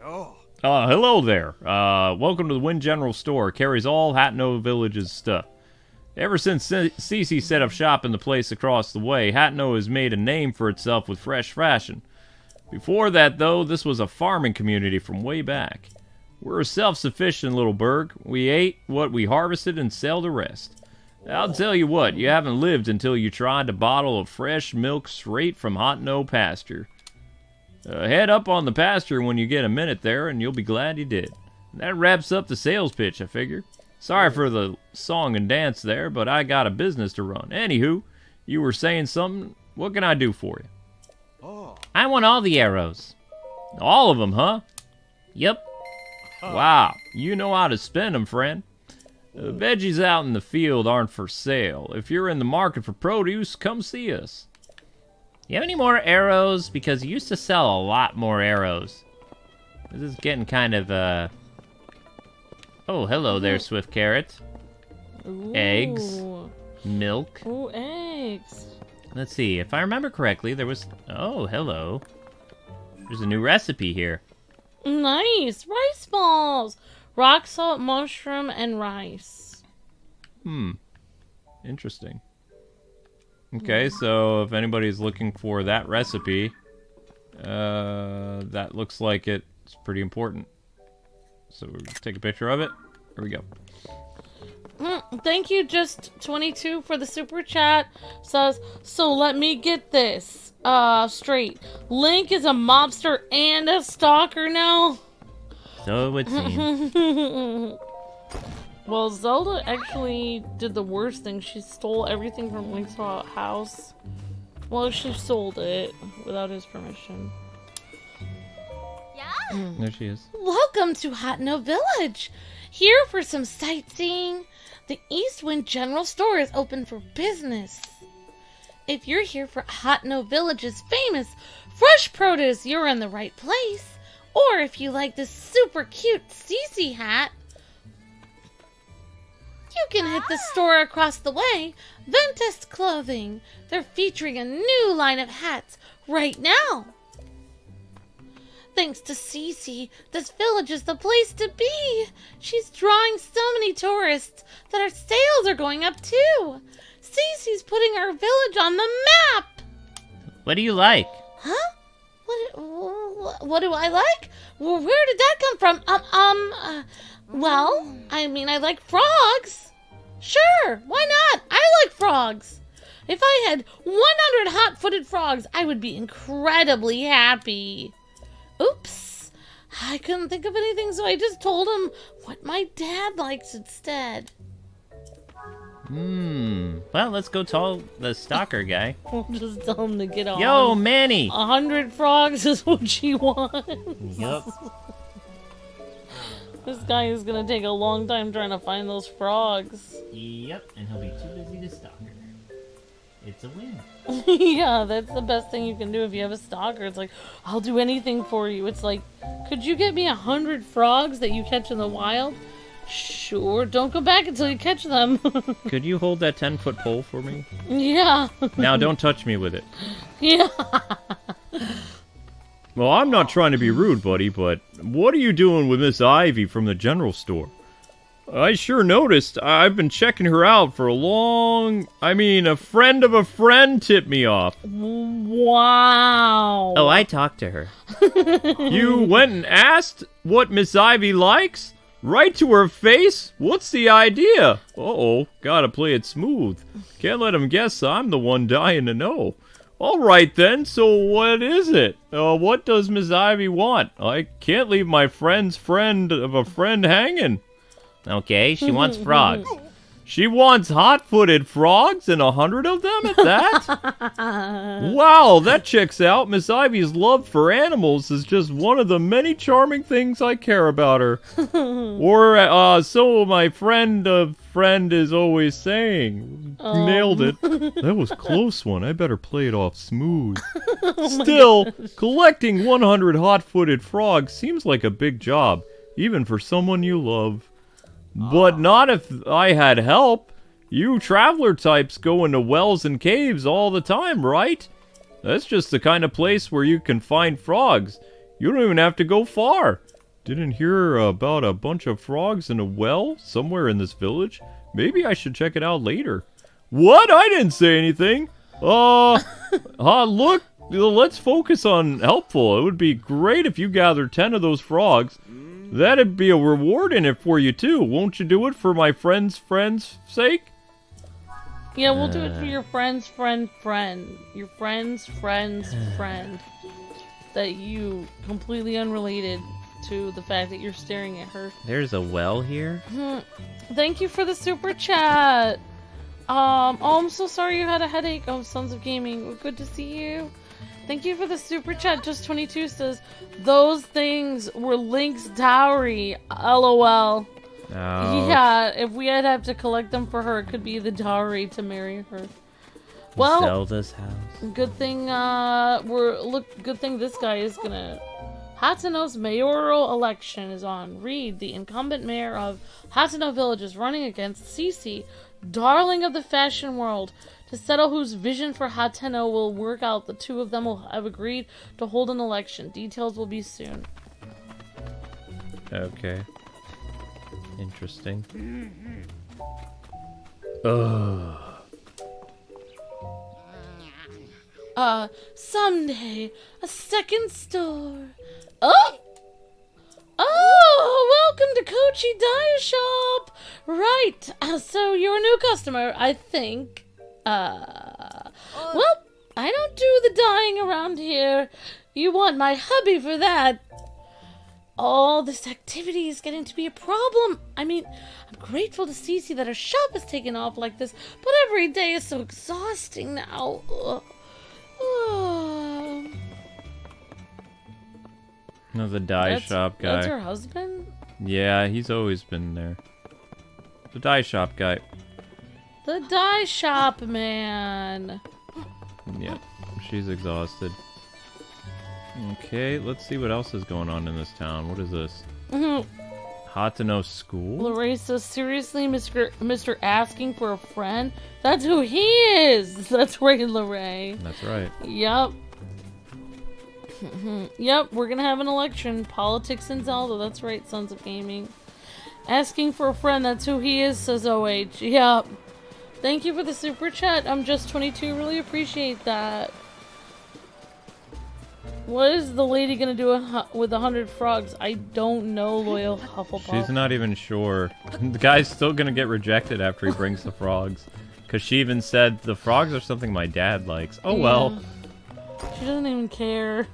Oh. Hello there. Welcome to the Wind General Store. Carries all Hateno Village's stuff. Ever since Cece set up shop in the place across the way, Hateno has made a name for itself with fresh fashion. Before that, though, this was a farming community from way back. We're a self-sufficient little burg. We ate what we harvested and sell the rest. I'll tell you what, you haven't lived until you tried a bottle of fresh milk straight from Hateno pasture. Head up on the pasture when you get a minute there, and you'll be glad you did. That wraps up the sales pitch, I figure. Sorry for the song and dance there, but I got a business to run. Anywho, you were saying something. What can I do for you? Oh. I want all the arrows. All of them, huh? Yep. Wow, you know how to spend them, friend. The veggies out in the field aren't for sale. If you're in the market for produce, come see us. You have any more arrows? Because you used to sell a lot more arrows. This is getting kind of, Oh, hello there, Swift Carrot. Ooh. Eggs. Milk. Ooh, eggs. Let's see, if I remember correctly, there was... Oh, hello. There's a new recipe here. Nice! Rice balls! Rock salt, mushroom, and rice. Interesting. Okay, so if anybody's looking for that recipe, that looks like it's pretty important. So we'll take a picture of it. Here we go. Thank you, Just22, for the super chat. Says, so let me get this straight. Link is a mobster and a stalker now? So it would seem. Well, Zelda actually did the worst thing. She stole everything from Link's house. Well, she sold it without his permission. Yeah. There she is. Welcome to Hateno Village. Here for some sightseeing. The East Wind General Store is open for business. If you're here for Hateno Village's famous fresh produce, you're in the right place. Or if you like this super cute Cece hat, you can hit the store across the way, Ventus Clothing. They're featuring a new line of hats right now. Thanks to Cece, this village is the place to be. She's drawing so many tourists that our sales are going up too. Cece's putting our village on the map. What do you like? Huh? What do I like? Well, where did that come from? Well, I mean, I like frogs. Sure, why not? I like frogs. If I had 100 hot-footed frogs, I would be incredibly happy. Oops, I couldn't think of anything, so I just told him what my dad likes instead. Well, let's go tell the stalker guy. We'll just tell him to get on. Yo, Manny! 100 frogs is what she wants. Yup. This guy is gonna take a long time trying to find those frogs. Yep, and he'll be too busy to stalk her. It's a win. Yeah, that's the best thing you can do if you have a stalker. It's like, I'll do anything for you. It's like, could you get me 100 frogs that you catch in the wild? Sure, don't go back until you catch them. Could you hold that 10-foot pole for me? Yeah. Now, don't touch me with it. Yeah. Well, I'm not trying to be rude, buddy, but what are you doing with Miss Ivy from the general store? I sure noticed. I've been checking her out for a long... a friend of a friend tipped me off. Wow. Oh, I talked to her. You went and asked what Miss Ivy likes? Right to her face? What's the idea? Uh-oh, gotta play it smooth. Can't let him guess I'm the one dying to know. All right then, so what is it? What does Miss Ivy want? I can't leave my friend's friend of a friend hanging. Okay, she wants frogs. She wants hot-footed frogs and 100 of them at that? Wow, that checks out. Miss Ivy's love for animals is just one of the many charming things I care about her. Or, so my friend is always saying. Nailed it. That was a close one. I better play it off smooth. Still, collecting 100 hot-footed frogs seems like a big job, even for someone you love. But not if I had help. You traveler types go into wells and caves all the time, right? That's just the kind of place where you can find frogs. You don't even have to go far. Didn't hear about a bunch of frogs in a well somewhere in this village? Maybe I should check it out later. What? I didn't say anything. Look, let's focus on helpful. It would be great if you gathered 10 of those frogs. That'd be a reward in it for you, too. Won't you do it for my friend's sake? Yeah, we'll do it for your friend's friend. Your friend's friend's friend. That you, completely unrelated to the fact that you're staring at her. There's a well here? Thank you for the super chat. I'm so sorry you had a headache. Oh, Sons of Gaming, good to see you. Thank you for the super chat. Just 22 says, those things were Link's dowry. LOL. Oh. Yeah, if we had have to collect them for her, it could be the dowry to marry her. Well, Zelda's house. Good thing, good thing this guy is gonna... Hateno's mayoral election is on. Reed, the incumbent mayor of Hateno Village, is running against Cece, darling of the fashion world. To settle whose vision for Hateno will work out, the two of them will have agreed to hold an election. Details will be soon. Okay. Interesting. Ugh. Someday, a second store. Oh! Oh, welcome to Kochi Dye Shop! Right, so you're a new customer, I think. Well, I don't do the dyeing around here. You want my hubby for that. All this activity is getting to be a problem. I'm grateful to Cece that her shop has taken off like this, but every day is so exhausting now. No, the dye shop guy. That's her husband? Yeah, he's always been there. The dye shop guy. The dye shop man. Yeah, she's exhausted. Okay, let's see what else is going on in this town. What is this? Hateno School? Larissa, seriously, Mr. Asking for a friend? That's who he is! That's right, Lorraine. That's right. Yep. Yep, we're gonna have an election. Politics in Zelda, that's right, Sons of Gaming. Asking for a friend, that's who he is, says OH. Yep. Thank you for the super chat. I'm just 22. Really appreciate that. What is the lady gonna do with 100 frogs? I don't know, loyal Hufflepuff. She's not even sure. The guy's still gonna get rejected after he brings the frogs. Because she even said, the frogs are something my dad likes. Oh, yeah. Well. She doesn't even care.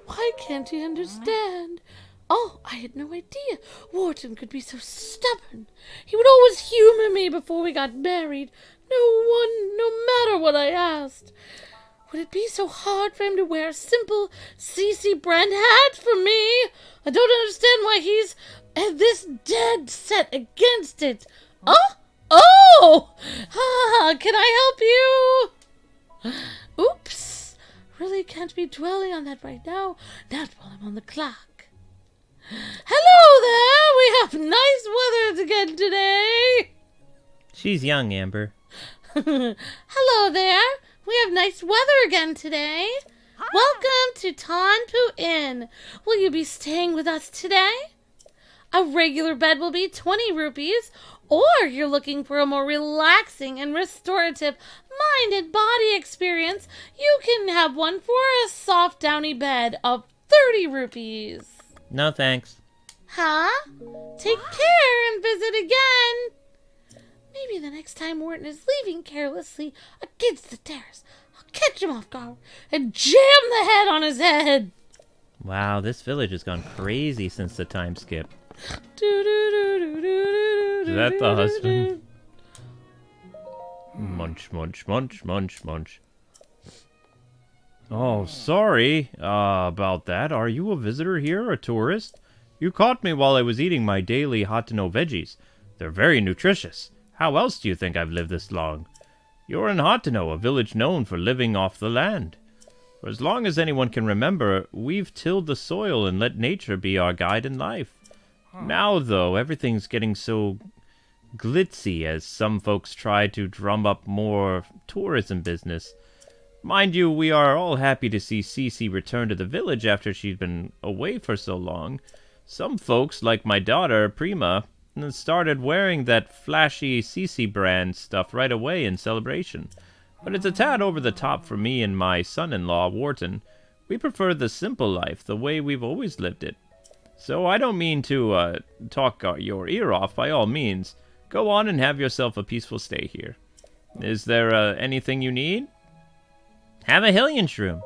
Why can't he understand? Oh, I had no idea Wharton could be so stubborn. He would always humor me before we got married. No matter what I asked. Would it be so hard for him to wear a simple Cece brand hat for me? I don't understand why he's this dead set against it. Oh! Can I help you? Oops. Really can't be dwelling on that right now. Not while I'm on the clock. Hello there! We have nice weather again today! She's young, Amber. Hello there! We have nice weather again today. Welcome to Tonpu Inn. Will you be staying with us today? A regular bed will be 20 rupees, or you're looking for a more relaxing and restorative mind and body experience, you can have one for a soft downy bed of 30 rupees. No thanks. Huh? Take care and visit again. Maybe the next time Morton is leaving carelessly against the terrace, I'll catch him off guard and jam the head on his head. Wow, this village has gone crazy since the time skip. Is that the husband? Munch, munch, munch, munch, munch. Oh, sorry about that. Are you a visitor here or a tourist? You caught me while I was eating my daily Hateno veggies. They're very nutritious. How else do you think I've lived this long? You're in Hateno, a village known for living off the land. For as long as anyone can remember, we've tilled the soil and let nature be our guide in life. Now, though, everything's getting so glitzy as some folks try to drum up more tourism business. Mind you, we are all happy to see Cece return to the village after she's been away for so long. Some folks, like my daughter, Prima, started wearing that flashy Cece brand stuff right away in celebration. But it's a tad over the top for me and my son-in-law, Wharton. We prefer the simple life, the way we've always lived it. So I don't mean to talk your ear off, by all means. Go on and have yourself a peaceful stay here. Is there anything you need? Have a Hylian shroom.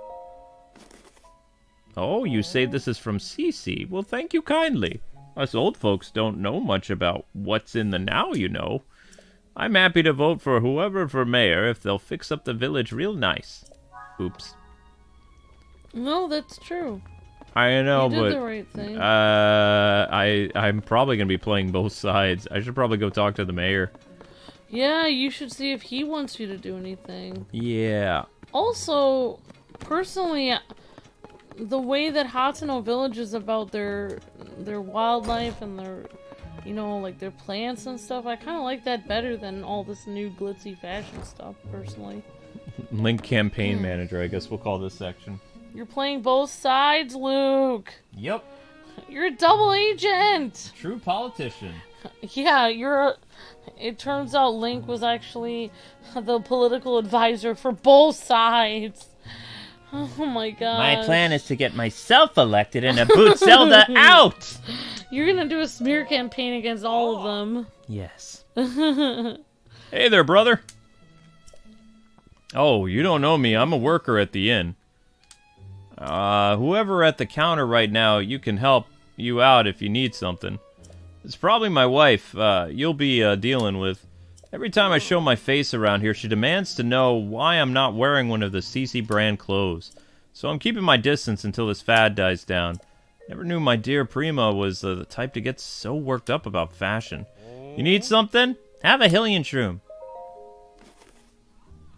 Oh, you say this is from Cece. Well, thank you kindly. Us old folks don't know much about what's in the now, you know. I'm happy to vote for whoever for mayor if they'll fix up the village real nice. Oops. No, that's true. I know, You did but the right thing. I'm probably gonna be playing both sides. I should probably go talk to the mayor. Yeah, you should see if he wants you to do anything. Yeah. Also, personally, the way that Hateno Village is about their wildlife and their, you know, like their plants and stuff, I kind of like that better than all this new glitzy fashion stuff, personally. Link campaign manager, I guess we'll call this section. You're playing both sides, Luke. Yep. You're a double agent. True politician. Yeah, it turns out Link was actually the political advisor for both sides. Oh my god. My plan is to get myself elected and to boot Zelda out! You're gonna do a smear campaign against all of them. Yes. Hey there, brother. Oh, you don't know me. I'm a worker at the inn. Whoever at the counter right now, you can help you out if you need something. It's probably my wife, you'll be, dealing with. Every time I show my face around here, she demands to know why I'm not wearing one of the Cece brand clothes. So I'm keeping my distance until this fad dies down. Never knew my dear Prima was the type to get so worked up about fashion. You need something? Have a Hylian shroom.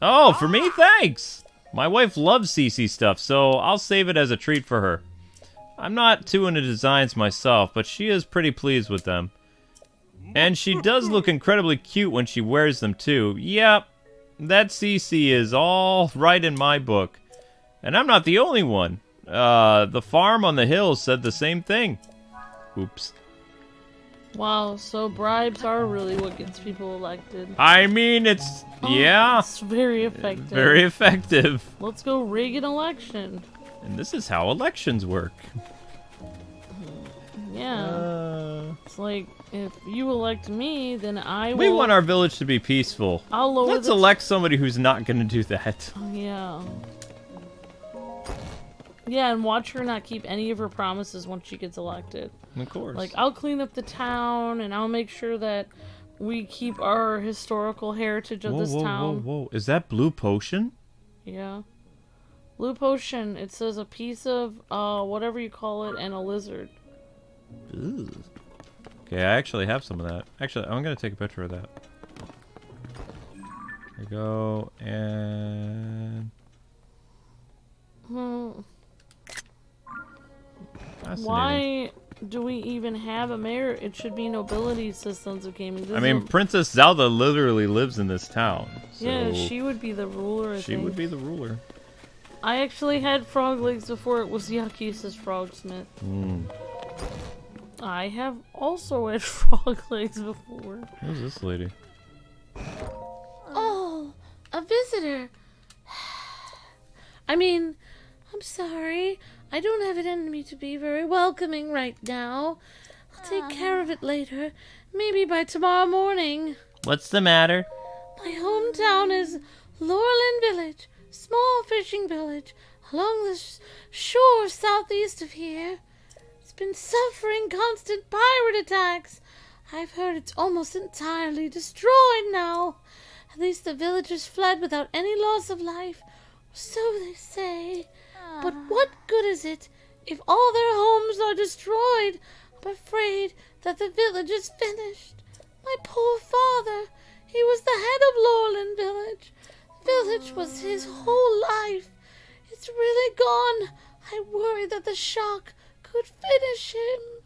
Oh, for me? Thanks! My wife loves Cece stuff, so I'll save it as a treat for her. I'm not too into designs myself, but she is pretty pleased with them. And she does look incredibly cute when she wears them too. Yep, that Cece is all right in my book. And I'm not the only one. The farm on the hill said the same thing. Oops. Wow, so bribes are really what gets people elected. I mean, it's... yeah. It's very effective. Very effective. Let's go rig an election. And this is how elections work. Yeah. It's like, if you elect me, then I will... We want our village to be peaceful. I'll lower Let's elect somebody who's not going to do that. Yeah. Yeah, and watch her not keep any of her promises once she gets elected. Of course. Like, I'll clean up the town, and I'll make sure that we keep our historical heritage of this town. Whoa. Is that blue potion? Yeah. Blue potion. It says a piece of, whatever you call it, and a lizard. Ooh. Okay, I actually have some of that. Actually, I'm going to take a picture of that. There you go, and... Why do we even have a mayor? It should be nobility systems of gaming. I mean, Princess Zelda literally lives in this town. So yeah, she would be the ruler, I think. She would be the ruler. I actually had frog legs before it was yucky, says Frogsmith. I have also had frog legs before. Who's this lady? Oh, a visitor. I mean, I'm sorry. I don't have it in me to be very welcoming right now. I'll take care of it later. Maybe by tomorrow morning. What's the matter? My hometown is Laurelin Village, small fishing village along the shore southeast of here. It's been suffering constant pirate attacks. I've heard it's almost entirely destroyed now. At least the villagers fled without any loss of life. So they say. But what good is it if all their homes are destroyed? I'm afraid that the village is finished. My poor father, he was the head of Laurelin Village. The village was his whole life. It's really gone. I worry that the shock could finish him.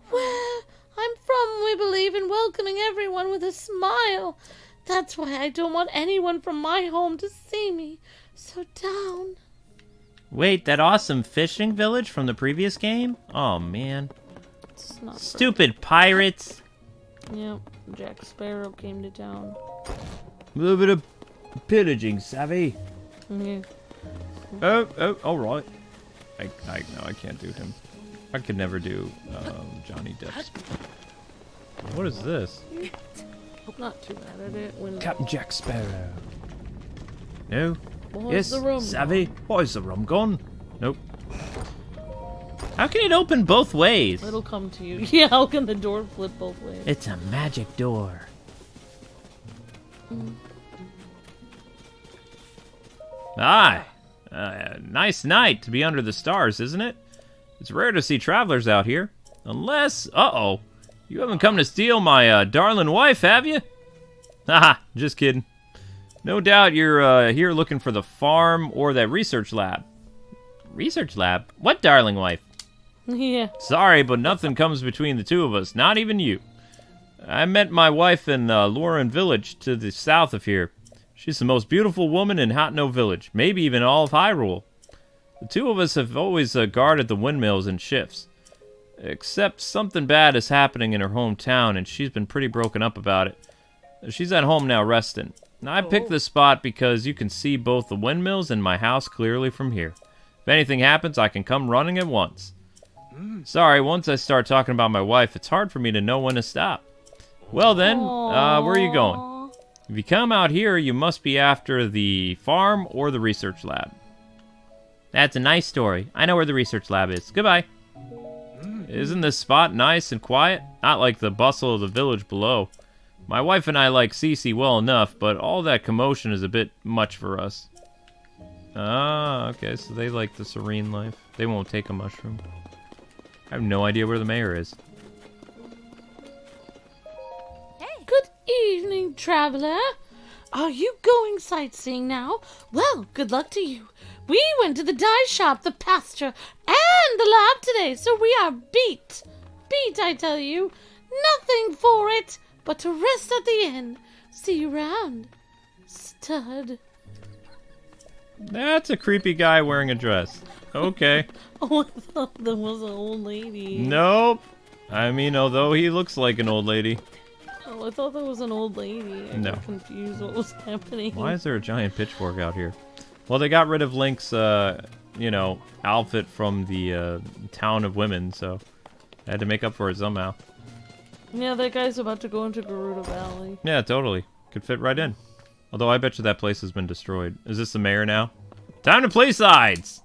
Where I'm from, we believe in welcoming everyone with a smile. That's why I don't want anyone from my home to see me so down. Wait, that awesome fishing village from the previous game? Oh, man. It's not Stupid pirates. Yep, Jack Sparrow came to town. A little bit of pillaging, savvy. Yeah. Oh, all right. No, I can't do him. I could never do Johnny Depp's. What is this? Not too bad at it. When Captain Jack Sparrow. No. Well, Yes, the rum savvy. Why is the rum gone? Nope. How can it open both ways? It'll come to you. Yeah, how can the door flip both ways? It's a magic door. Nice night to be under the stars, isn't it? It's rare to see travelers out here. Unless, uh-oh, you haven't come to steal my darling wife, have you? Haha, just kidding. No doubt you're here looking for the farm or that research lab. Research lab? What darling wife? Yeah. Sorry, but nothing comes between the two of us, not even you. I met my wife in Lauren Village to the south of here. She's the most beautiful woman in Hateno Village, maybe even all of Hyrule. The two of us have always guarded the windmills in shifts. Except something bad is happening in her hometown, and she's been pretty broken up about it. She's at home now resting. Now, I picked this spot because you can see both the windmills and my house clearly from here. If anything happens, I can come running at once. Sorry, once I start talking about my wife, it's hard for me to know when to stop. Well then, where are you going? If you come out here, you must be after the farm or the research lab. That's a nice story. I know where the research lab is. Goodbye. Isn't this spot nice and quiet? Not like the bustle of the village below. My wife and I like Cece well enough, but all that commotion is a bit much for us. Ah, okay, so they like the serene life. They won't take a mushroom. I have no idea where the mayor is. Good evening, traveler. Are you going sightseeing now? Well, good luck to you. We went to the dye shop, the pasture, and the lab today, so we are beat. Beat, I tell you. Nothing for it but to rest at the inn. See you round, stud. That's a creepy guy wearing a dress. Okay. Oh, I thought that was an old lady. Nope. I mean, although he looks like an old lady. Oh, I thought that was an old lady. I got confused what was happening. Why is there a giant pitchfork out here? Well, they got rid of Link's, outfit from the town of women, so I had to make up for it somehow. Yeah, that guy's about to go into Gerudo Valley. Yeah, totally. Could fit right in. Although I bet you that place has been destroyed. Is this the mayor now? Time to play sides!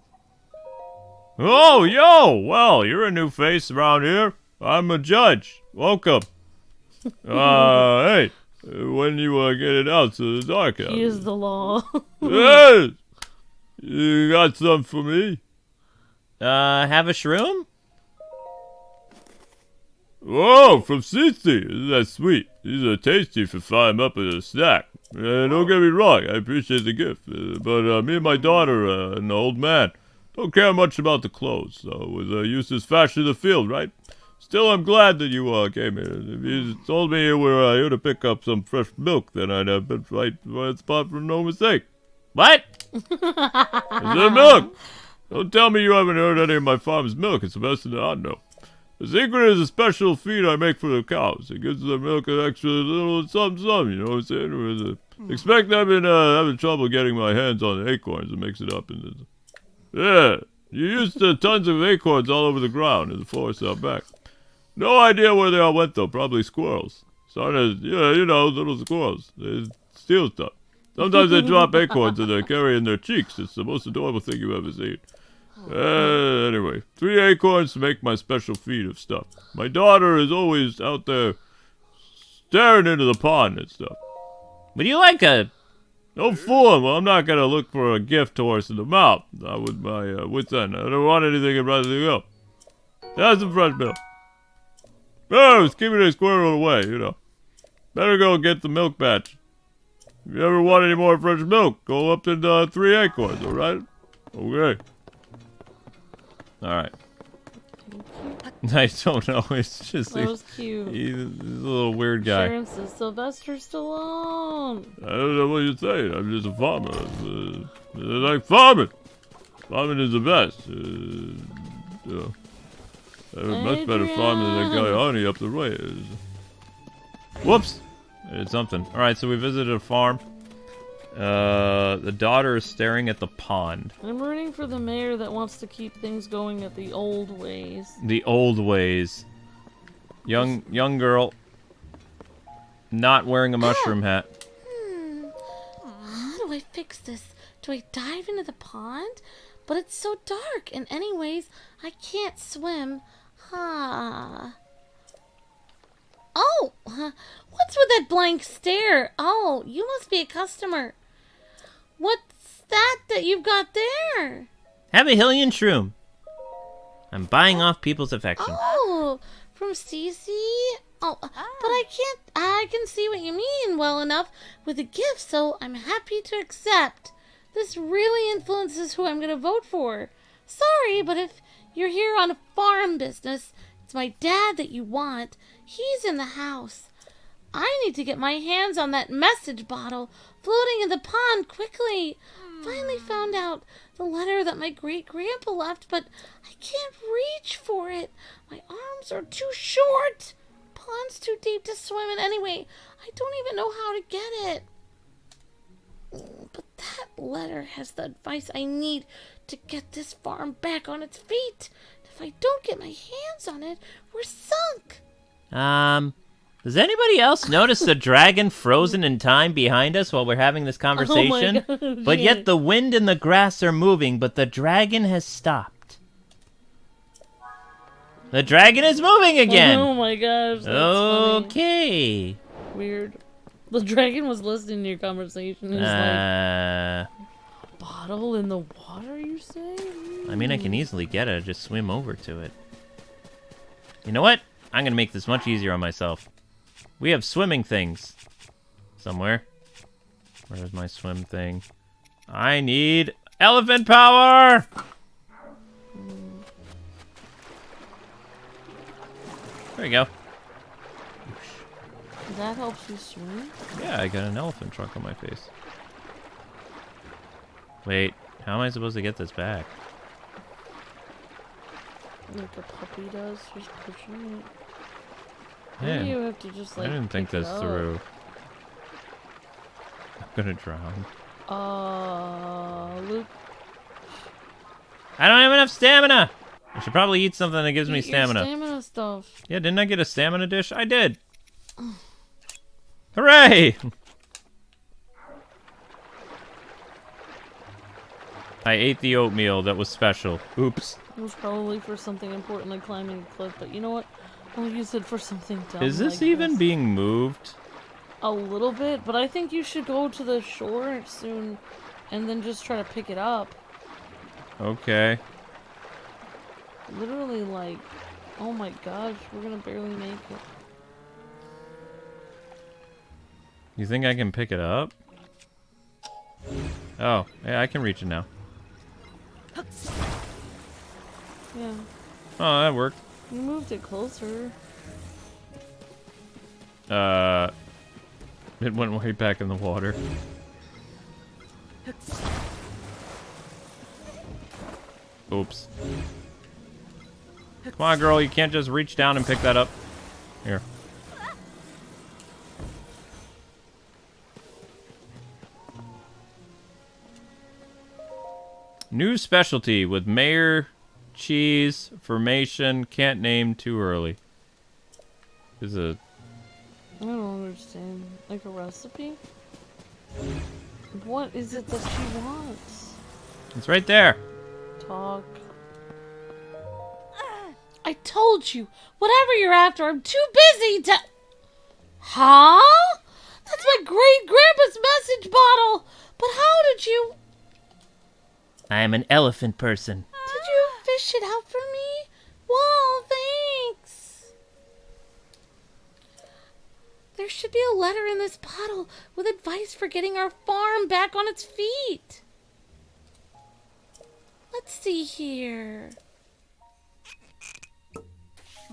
Oh, yo! Well, you're a new face around here. I'm a judge. Welcome. Hey, when you get it out to the dark out. He is the law. Hey! You got some for me? Have a shroom? Whoa, from Cece! Isn't that sweet? These are tasty if you fry them up as a snack. Don't get me wrong, I appreciate the gift. But me and my daughter and the old man, don't care much about the clothes, so with Eustace fashion in the field, right? Still, I'm glad that you came here. If you told me you were here to pick up some fresh milk, then I'd have been right spot for no mistake. What? Is it milk? Don't tell me you haven't heard any of my farm's milk. It's the best in the I know. The secret is a special feed I make for the cows. It gives their milk an extra little something, you know what I'm saying? Expect I've been having trouble getting my hands on the acorns and mix it up. Yeah, you used tons of acorns all over the ground in the forest out back. No idea where they all went, though. Probably squirrels. Started, you know, little squirrels. They steal stuff. Sometimes they drop acorns and they carry in their cheeks. It's the most adorable thing you've ever seen. Anyway, 3 acorns to make my special feed of stuff. My daughter is always out there staring into the pond and stuff. Would you like a... Don't fool him. Well, I'm not going to look for a gift horse in the mouth. Not with my wits end. I don't want anything and rather go. That's some fresh milk. Oh, it's keeping a squirrel away, you know. Better go get the milk batch. If you ever want any more fresh milk, go up to 3 acorns, alright? Okay. Alright. I don't know, it's just... That was cute. He's a little weird guy. Sharon says Sylvester Stallone. I don't know what you're saying. I'm just a farmer. I like farming. Farming is the best. Much better farming than that guy Arnie up the road. Whoops! I did something. Alright, so we visited a farm. The daughter is staring at the pond. I'm rooting for the mayor that wants to keep things going at the old ways. The old ways. Young girl. Not wearing a mushroom hat. How do I fix this? Do I dive into the pond? But it's so dark, and anyways, I can't swim. Oh! What's with that blank stare? Oh, you must be a customer. What's that you've got there? Have a Hillian shroom. I'm buying off people's affection. Oh, from Cece? Oh, but I can see what you mean well enough with a gift, so I'm happy to accept. This really influences who I'm going to vote for. Sorry, but if you're here on a farm business, it's my dad that you want. He's in the house. I need to get my hands on that message bottle floating in the pond quickly. Finally found out the letter that my great-grandpa left, but I can't reach for it. My arms are too short. Pond's too deep to swim in anyway. I don't even know how to get it. But that letter has the advice I need to get this farm back on its feet. If I don't get my hands on it, we're sunk. Does anybody else notice the dragon frozen in time behind us while we're having this conversation? Oh my God, but yet the wind and the grass are moving, but the dragon has stopped. The dragon is moving again! Oh my gosh, that's okay. funny. Weird. The dragon was listening to your conversation. He's like, bottle in the water, you say? I mean, I can easily get it. Just swim over to it. You know what? I'm gonna make this much easier on myself. We have swimming things. Somewhere. Where's my swim thing? I need elephant power! There we go. That helps you swim? Yeah, I got an elephant trunk on my face. Wait, how am I supposed to get this back? Like a puppy does, just pushing it. Yeah. Maybe you have to just like. I didn't think pick it this up. through. I'm gonna drown. Luke. I don't have enough stamina! I should probably eat something that gives me Eat your stamina. stamina stuff. Yeah, didn't I get a stamina dish? I did! Hooray! I ate the oatmeal that was special. Oops. It was probably for something important like climbing a cliff, but you know what? I'll use it for something dumb. Is this like even being moved? A little bit, but I think you should go to the shore soon and then just try to pick it up. Okay. Literally, like, oh my gosh, we're gonna barely make it. You think I can pick it up? Oh, yeah, I can reach it now. Yeah. Oh, that worked. You moved it closer. It went way back in the water. Oops. Come on, girl, you can't just reach down and pick that up. Here. New specialty with mayor, cheese, formation, can't name too early. Is a... I don't understand. Like a recipe? What is it that she wants? It's right there. Talk. I told you, whatever you're after, I'm too busy to... Huh? That's my great-grandpa's message bottle! But how did you... I am an elephant person. Did you fish it out for me? Wow, thanks! There should be a letter in this bottle with advice for getting our farm back on its feet. Let's see here.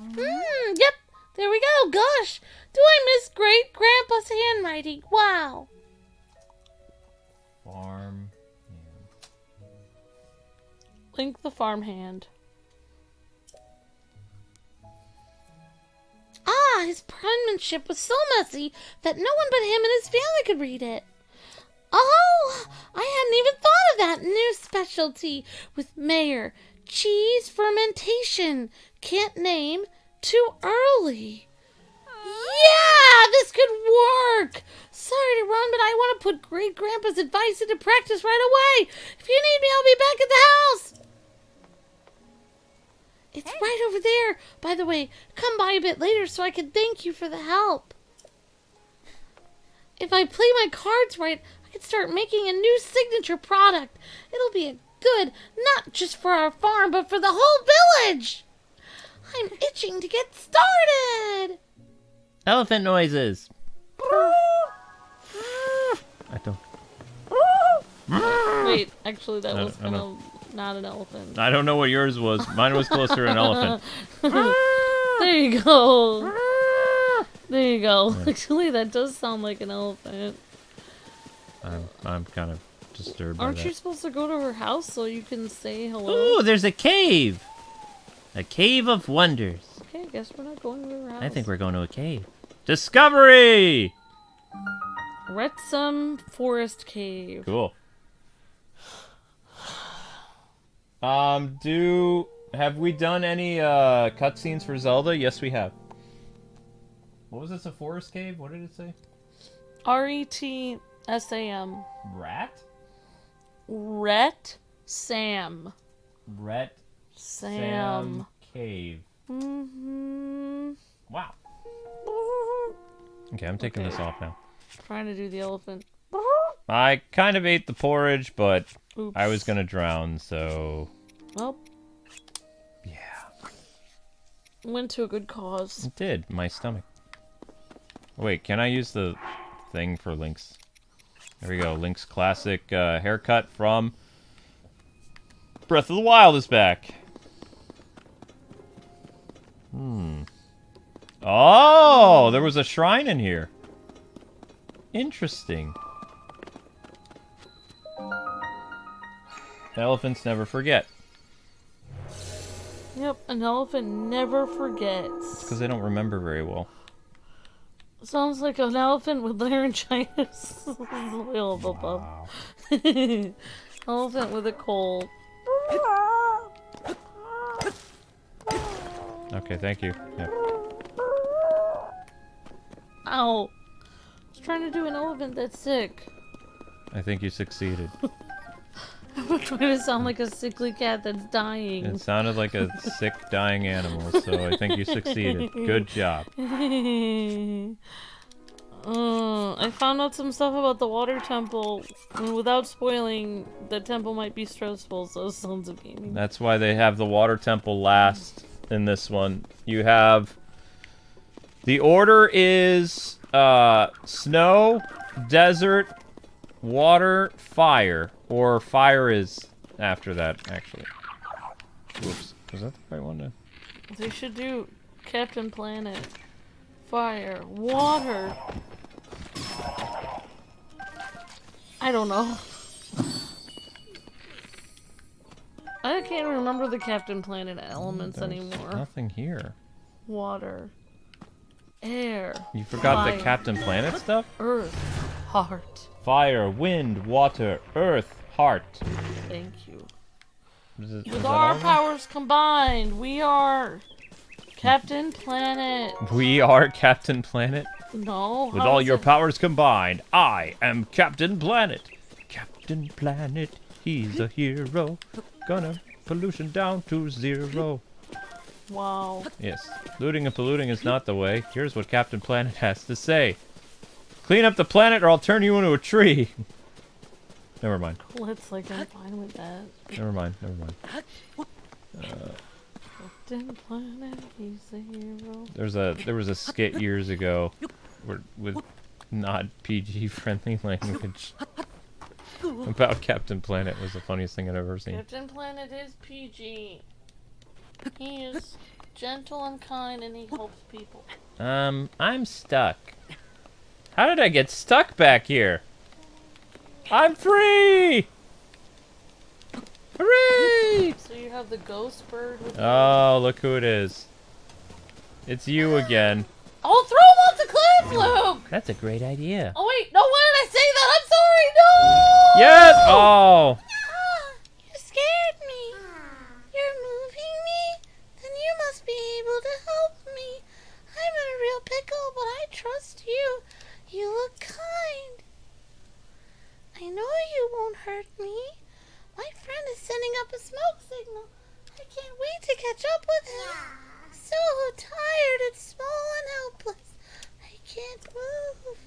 Yep, there we go. Gosh, do I miss great-grandpa's handwriting? Wow. Farm. Link the farmhand. Ah, his penmanship was so messy that no one but him and his family could read it. Oh, I hadn't even thought of that new specialty with mayor. Cheese fermentation. Can't name. Too early. Yeah, this could work. Sorry to run, but I want to put great-grandpa's advice into practice right away. If you need me, I'll be back at the house. It's right over there. By the way, come by a bit later so I can thank you for the help. If I play my cards right, I can start making a new signature product. It'll be a good, not just for our farm, but for the whole village. I'm itching to get started. Elephant noises. I don't. Wait, actually, that was kind of not an elephant. I don't know what yours was. Mine was closer to an elephant. There you go. There you go. Yeah. Actually, that does sound like an elephant. I'm kind of disturbed by that. Aren't you supposed to go to her house so you can say hello? Ooh, there's a cave. A cave of wonders. Okay, I guess we're not going to her house. I think we're going to a cave. Discovery! Retsam Forest Cave. Cool. Have we done any cutscenes for Zelda? Yes, we have. What was this, a forest cave? What did it say? R-E-T-S-A-M. Rat? Retsam. Retsam Cave. Mm-hmm. Wow. Okay, I'm taking this off now. Trying to do the elephant. I kind of ate the porridge, but Oops. I was gonna drown, so... Well. Yeah. Went to a good cause. It did. My stomach. Wait, can I use the thing for Link's? There we go. Link's classic haircut from Breath of the Wild is back. Oh, there was a shrine in here. Interesting. Elephants never forget. Yep, an elephant never forgets. Because they don't remember very well. Sounds like an elephant with laryngitis. Wow. Elephant with a cold. Okay, thank you. Yep. Ow. I was trying to do an elephant that's sick. I think you succeeded. I'm not trying to sound like a sickly cat that's dying. It sounded like a sick, dying animal, so I think you succeeded. Good job. I found out some stuff about the water temple, and without spoiling, the temple might be stressful, so Sons of Gaming. That's why they have the water temple last in this one. You have... The order is snow, desert, water, fire. Or fire is after that, actually. Whoops. Was that the right one to... They should do Captain Planet. Fire. Water. I don't know. I can't remember the Captain Planet elements anymore. Nothing here. Water. Air. You forgot fire, the Captain Planet stuff? Earth. Heart. Fire, wind, water, earth, heart. Thank you. Is With that our all of them? powers combined, we are Captain Planet. We are Captain Planet? No. With how all is your it? powers combined, I am Captain Planet. Captain Planet, he's a hero. Gonna pollution down to 0. Wow. Yes, looting and polluting is not the way. Here's what Captain Planet has to say. Clean up the planet or I'll turn you into a tree. Never mind. Let's like I'm fine with that. Never mind. Captain Planet, he's a hero. There was a skit years ago with not PG friendly language about Captain Planet. It was the funniest thing I'd ever seen. Captain Planet is PG. He is gentle and kind and he helps people. I'm stuck. How did I get stuck back here? I'm free! Hooray! So you have the ghost bird with Oh, look who it is. It's you again. Oh, throw him off the cliff, Luke! That's a great idea. Oh wait, no, why did I say that? I'm sorry, no! Yes! Oh! You scared me. You're moving me? Then you must be able to help me. I'm in a real pickle, but I trust you. You look kind. I know you won't hurt me. My friend is sending up a smoke signal. I can't wait to catch up with him. So tired and small and helpless. I can't move.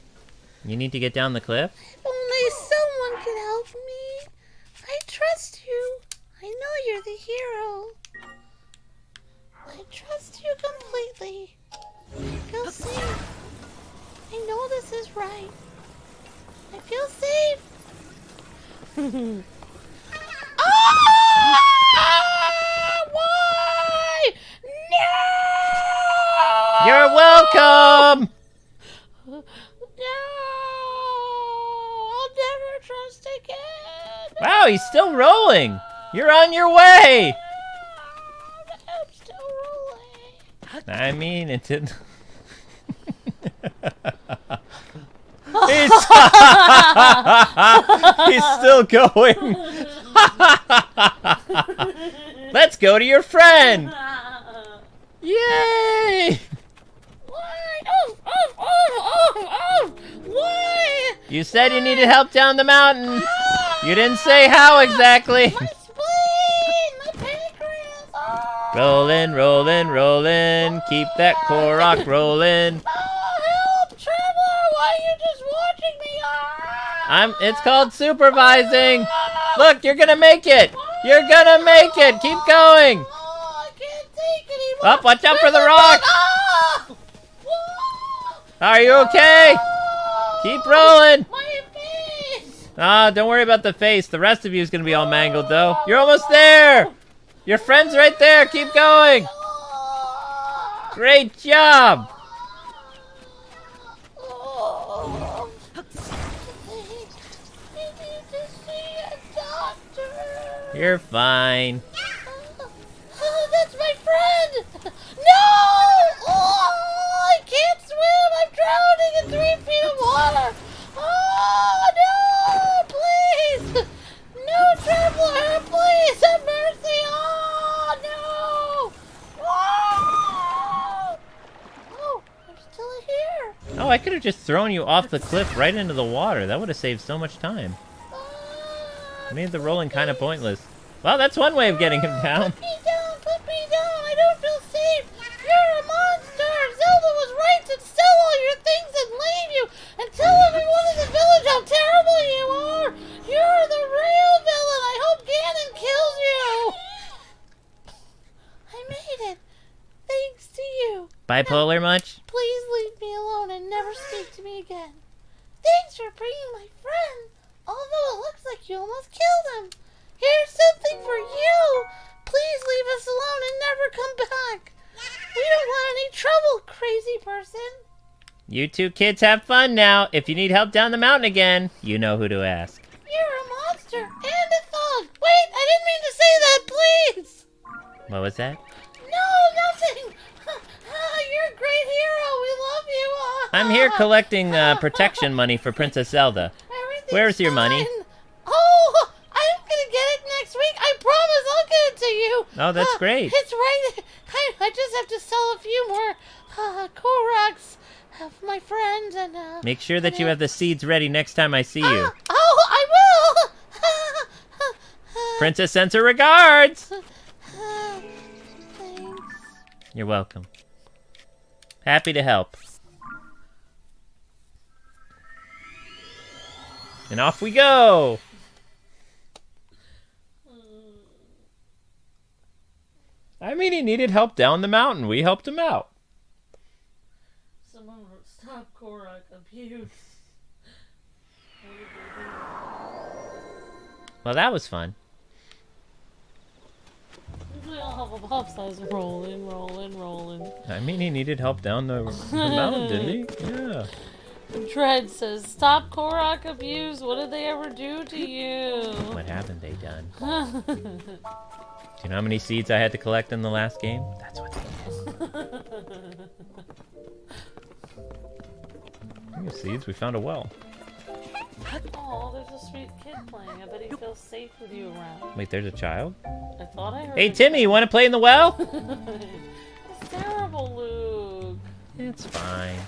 You need to get down the cliff? If only someone could help me. I trust you. I know you're the hero. I trust you completely. I feel safe. I know this is right. I feel safe. Why? No! You're welcome! No! I'll never trust again. Wow, he's still rolling! You're on your way! I'm still rolling. I mean, it didn't... He's still going. Let's go to your friend. Yay! Why? Why? You said you needed help down the mountain. You didn't say how exactly. My spleen! My pancreas! Rollin', rollin', rollin'. Keep that Korok rollin'. Help, Traveler! Why are you just watching me? It's called supervising. Look, you're gonna make it. You're gonna make it. Keep going. I can't take anymore. Up, watch out for the rock. Are you okay? Keep rolling. My face! Don't worry about the face. The rest of you is gonna be all mangled, though. You're almost there. Your friend's right there. Keep going. Great job. You're fine. That's my friend! No! Oh, I can't swim! I'm drowning in 3 feet of water! Oh, no! Please! No, Traveler! Please, have mercy! Oh, no! Oh, I'm still here! Oh, I could have just thrown you off the cliff right into the water. That would have saved so much time. Made the rolling kind of pointless. Well, that's one way of getting him down. Put me down! Put me down! I don't feel safe! You're a monster! Zelda was right to sell all your things and leave you and tell everyone in the village how terrible you are! You're the real villain! I hope Ganon kills you! I made it! Thanks to you! Bipolar much? Please leave me alone and never speak to me again. Thanks for bringing my friend, although it looks like you almost killed him. Here's something for you. please leave us alone and never come back. We don't want any trouble, crazy person. You two kids have fun now. If you need help down the mountain again, you know who to ask. You're a monster and a thug. Wait, I didn't mean to say that, please. What was that? No, nothing. You're a great hero. We love you. I'm here collecting protection money for Princess Zelda. Where's your money? Oh, I'm gonna get it next week. I promise I'll get it to you. Oh, that's great. It's right. I just have to sell a few more Koroks for my friends and. Make sure that you have the seeds ready next time I see you. Oh, I will. Princess sends her regards. Thanks. You're welcome. Happy to help. And off we go! I mean, he needed help down the mountain. We helped him out. Someone wrote, stop Korok abuse. Well, that was fun. We all have a pop size rolling. I mean, he needed help down the mountain, didn't he? Yeah. Dread says, stop Korok abuse. What did they ever do to you? What haven't they done? Do you know how many seeds I had to collect in the last game? That's what they did. Seeds, we found a well. Oh, there's a sweet kid playing. I bet he feels safe with you around. Wait, there's a child? I thought I heard. Hey, Timmy, you want to play in the well? It's terrible, Luke. It's fine.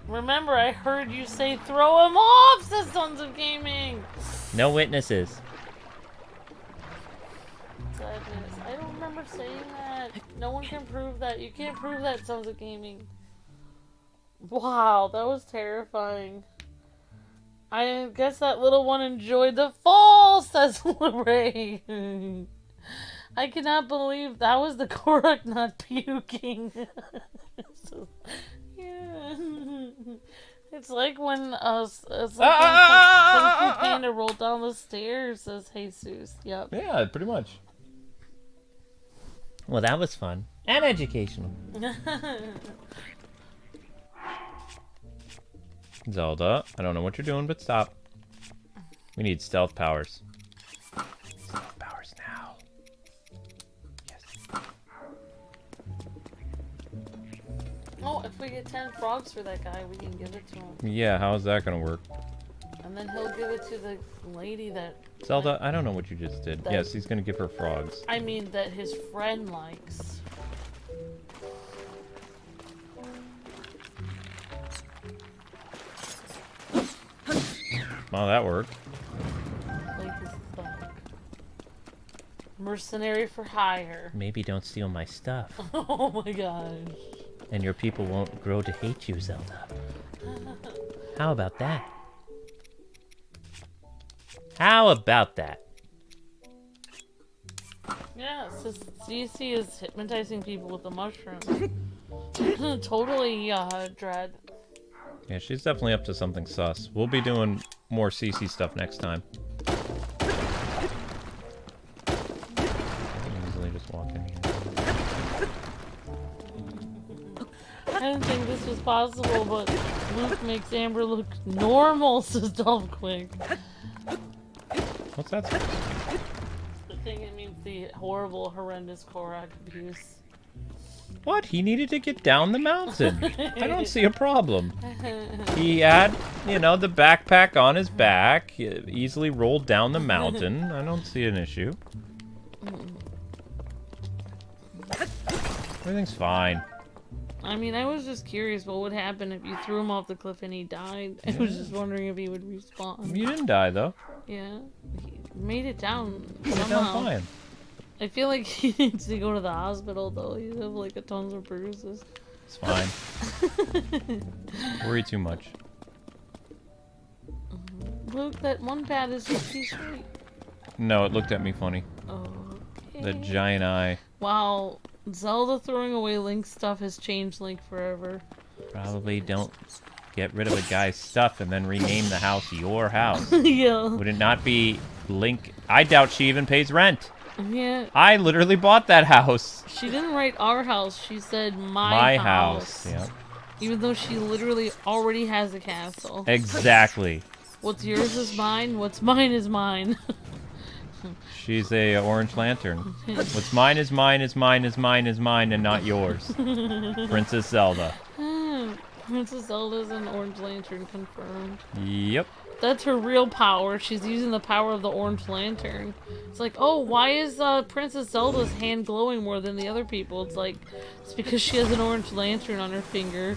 Remember, I heard you say throw him off, says Sons of Gaming. No witnesses. Sadness. I don't remember saying that. No one can prove that. You can't prove that, Sons of Gaming. Wow, that was terrifying. I guess that little one enjoyed the fall, says Lorraine. I cannot believe that was the Korok not puking. So, yeah. It's like when Kung Fu Panda rolled down the stairs, says Jesus. Yep. Yeah, pretty much. Well, that was fun. And educational. Zelda, I don't know what you're doing, but stop. We need stealth powers. Stealth powers now. Yes. Oh, if we get 10 frogs for that guy, we can give it to him. Yeah, how is that gonna work? And then he'll give it to the lady that... Zelda, I don't know what you just did. Yes, he's gonna give her frogs. I mean, that his friend likes. Well, that worked. Like his thug. Mercenary for hire. Maybe don't steal my stuff. Oh my gosh. And your people won't grow to hate you, Zelda. How about that? How about that? Yeah, Cece is hypnotizing people with the mushroom. Totally, Dread. Yeah, she's definitely up to something sus. We'll be doing more Cece stuff next time. Easily just walk in here. I didn't think this was possible, but Luke makes Amber look normal, says Dolph Quick. What's that? The thing it means the horrible, horrendous Korok abuse. What? He needed to get down the mountain. I don't see a problem. He had, you know, the backpack on his back. He easily rolled down the mountain. I don't see an issue. Everything's fine. I mean, I was just curious what would happen if you threw him off the cliff and he died. I was just wondering if he would respawn. You didn't die, though. Yeah. He made it down You went somehow. down fine. I feel like he needs to go to the hospital, though. He's have, like, a tons of bruises. It's fine. Worry too much. Look, that one pad is 50 straight. No, it looked at me funny. Okay. The giant eye. Wow. Zelda throwing away Link's stuff has changed Link forever. Probably don't get rid of a guy's stuff and then rename the house your house. Yeah. Would it not be Link? I doubt she even pays rent. Yeah. I literally bought that house. She didn't write our house. She said My house. Yeah. Even though she literally already has a castle. Exactly. What's yours is mine. What's mine is mine. She's a orange lantern. What's mine is mine is mine is mine is mine and not yours. Princess Zelda. Princess Zelda's an orange lantern confirmed. Yep. That's her real power. She's using the power of the orange lantern. It's like, oh, why is Princess Zelda's hand glowing more than the other people? It's like, it's because she has an orange lantern on her finger.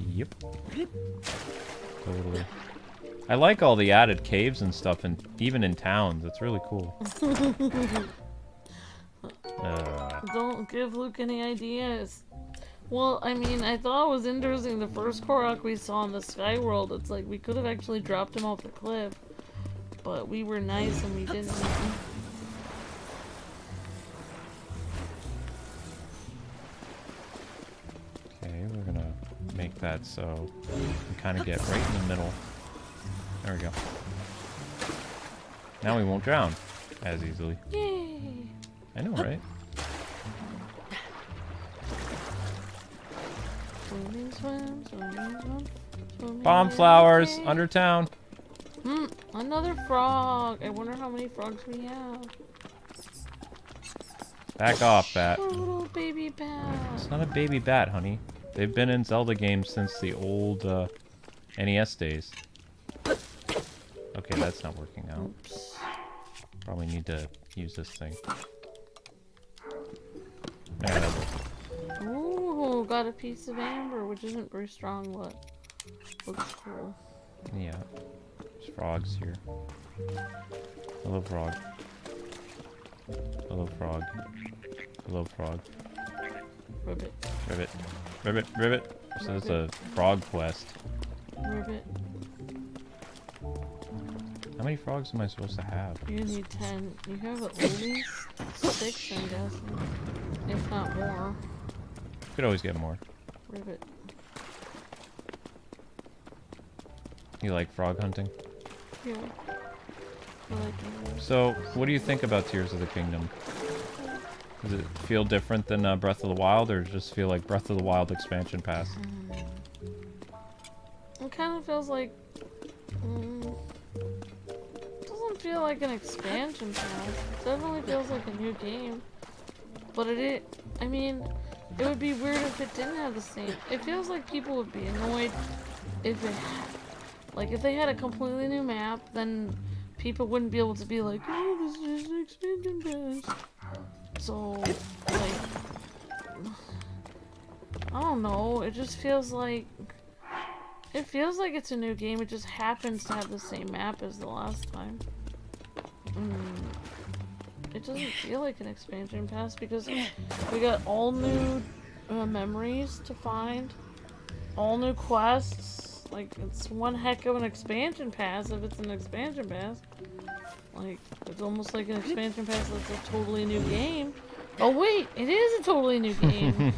Yep. Totally. I like all the added caves and stuff, and even in towns. It's really cool. Don't give Luke any ideas. Well, I mean, I thought it was interesting. The first Korok we saw in the Sky World, it's like we could have actually dropped him off the cliff. But we were nice and we didn't. Okay, we're gonna make that so we kind of get right in the middle. There we go. Now we won't drown as easily. Yay! I know, right? Swimming, swim, swimming, swim, swimming Bomb in flowers the under town. Another frog. I wonder how many frogs we have. Back off, bat. Little baby bat. It's not a baby bat, honey. They've been in Zelda games since the old NES days. Okay, that's not working out. Oops. Probably need to use this thing. Yeah, that works. Ooh, got a piece of amber, which isn't very strong, but looks cool. Yeah. There's frogs here. Hello, frog. Hello, frog. Hello, frog. Ribbit. Ribbit. Ribbit. Ribbit. So it's a frog quest. Ribbit. How many frogs am I supposed to have? You need 10. You have at least 6, I'm guessing. If not more. Could always get more. Ribbit. You like frog hunting? Yeah. I like it. So, what do you think about Tears of the Kingdom? Does it feel different than Breath of the Wild, or does it just feel like Breath of the Wild expansion pass? It kind of feels like... doesn't feel like an expansion pass. It definitely feels like a new game. But I mean, it would be weird if it didn't have the same... It feels like people would be annoyed if it had... Like, if they had a completely new map, then people wouldn't be able to be like, oh, this is an expansion pass. So, like... I don't know, it just feels like... It feels like it's a new game, it just happens to have the same map as the last time. It doesn't feel like an expansion pass because we got all new memories to find, all new quests. Like, it's one heck of an expansion pass if it's an expansion pass. Like, it's almost like an expansion pass that's a totally new game. Oh wait, it is a totally new game.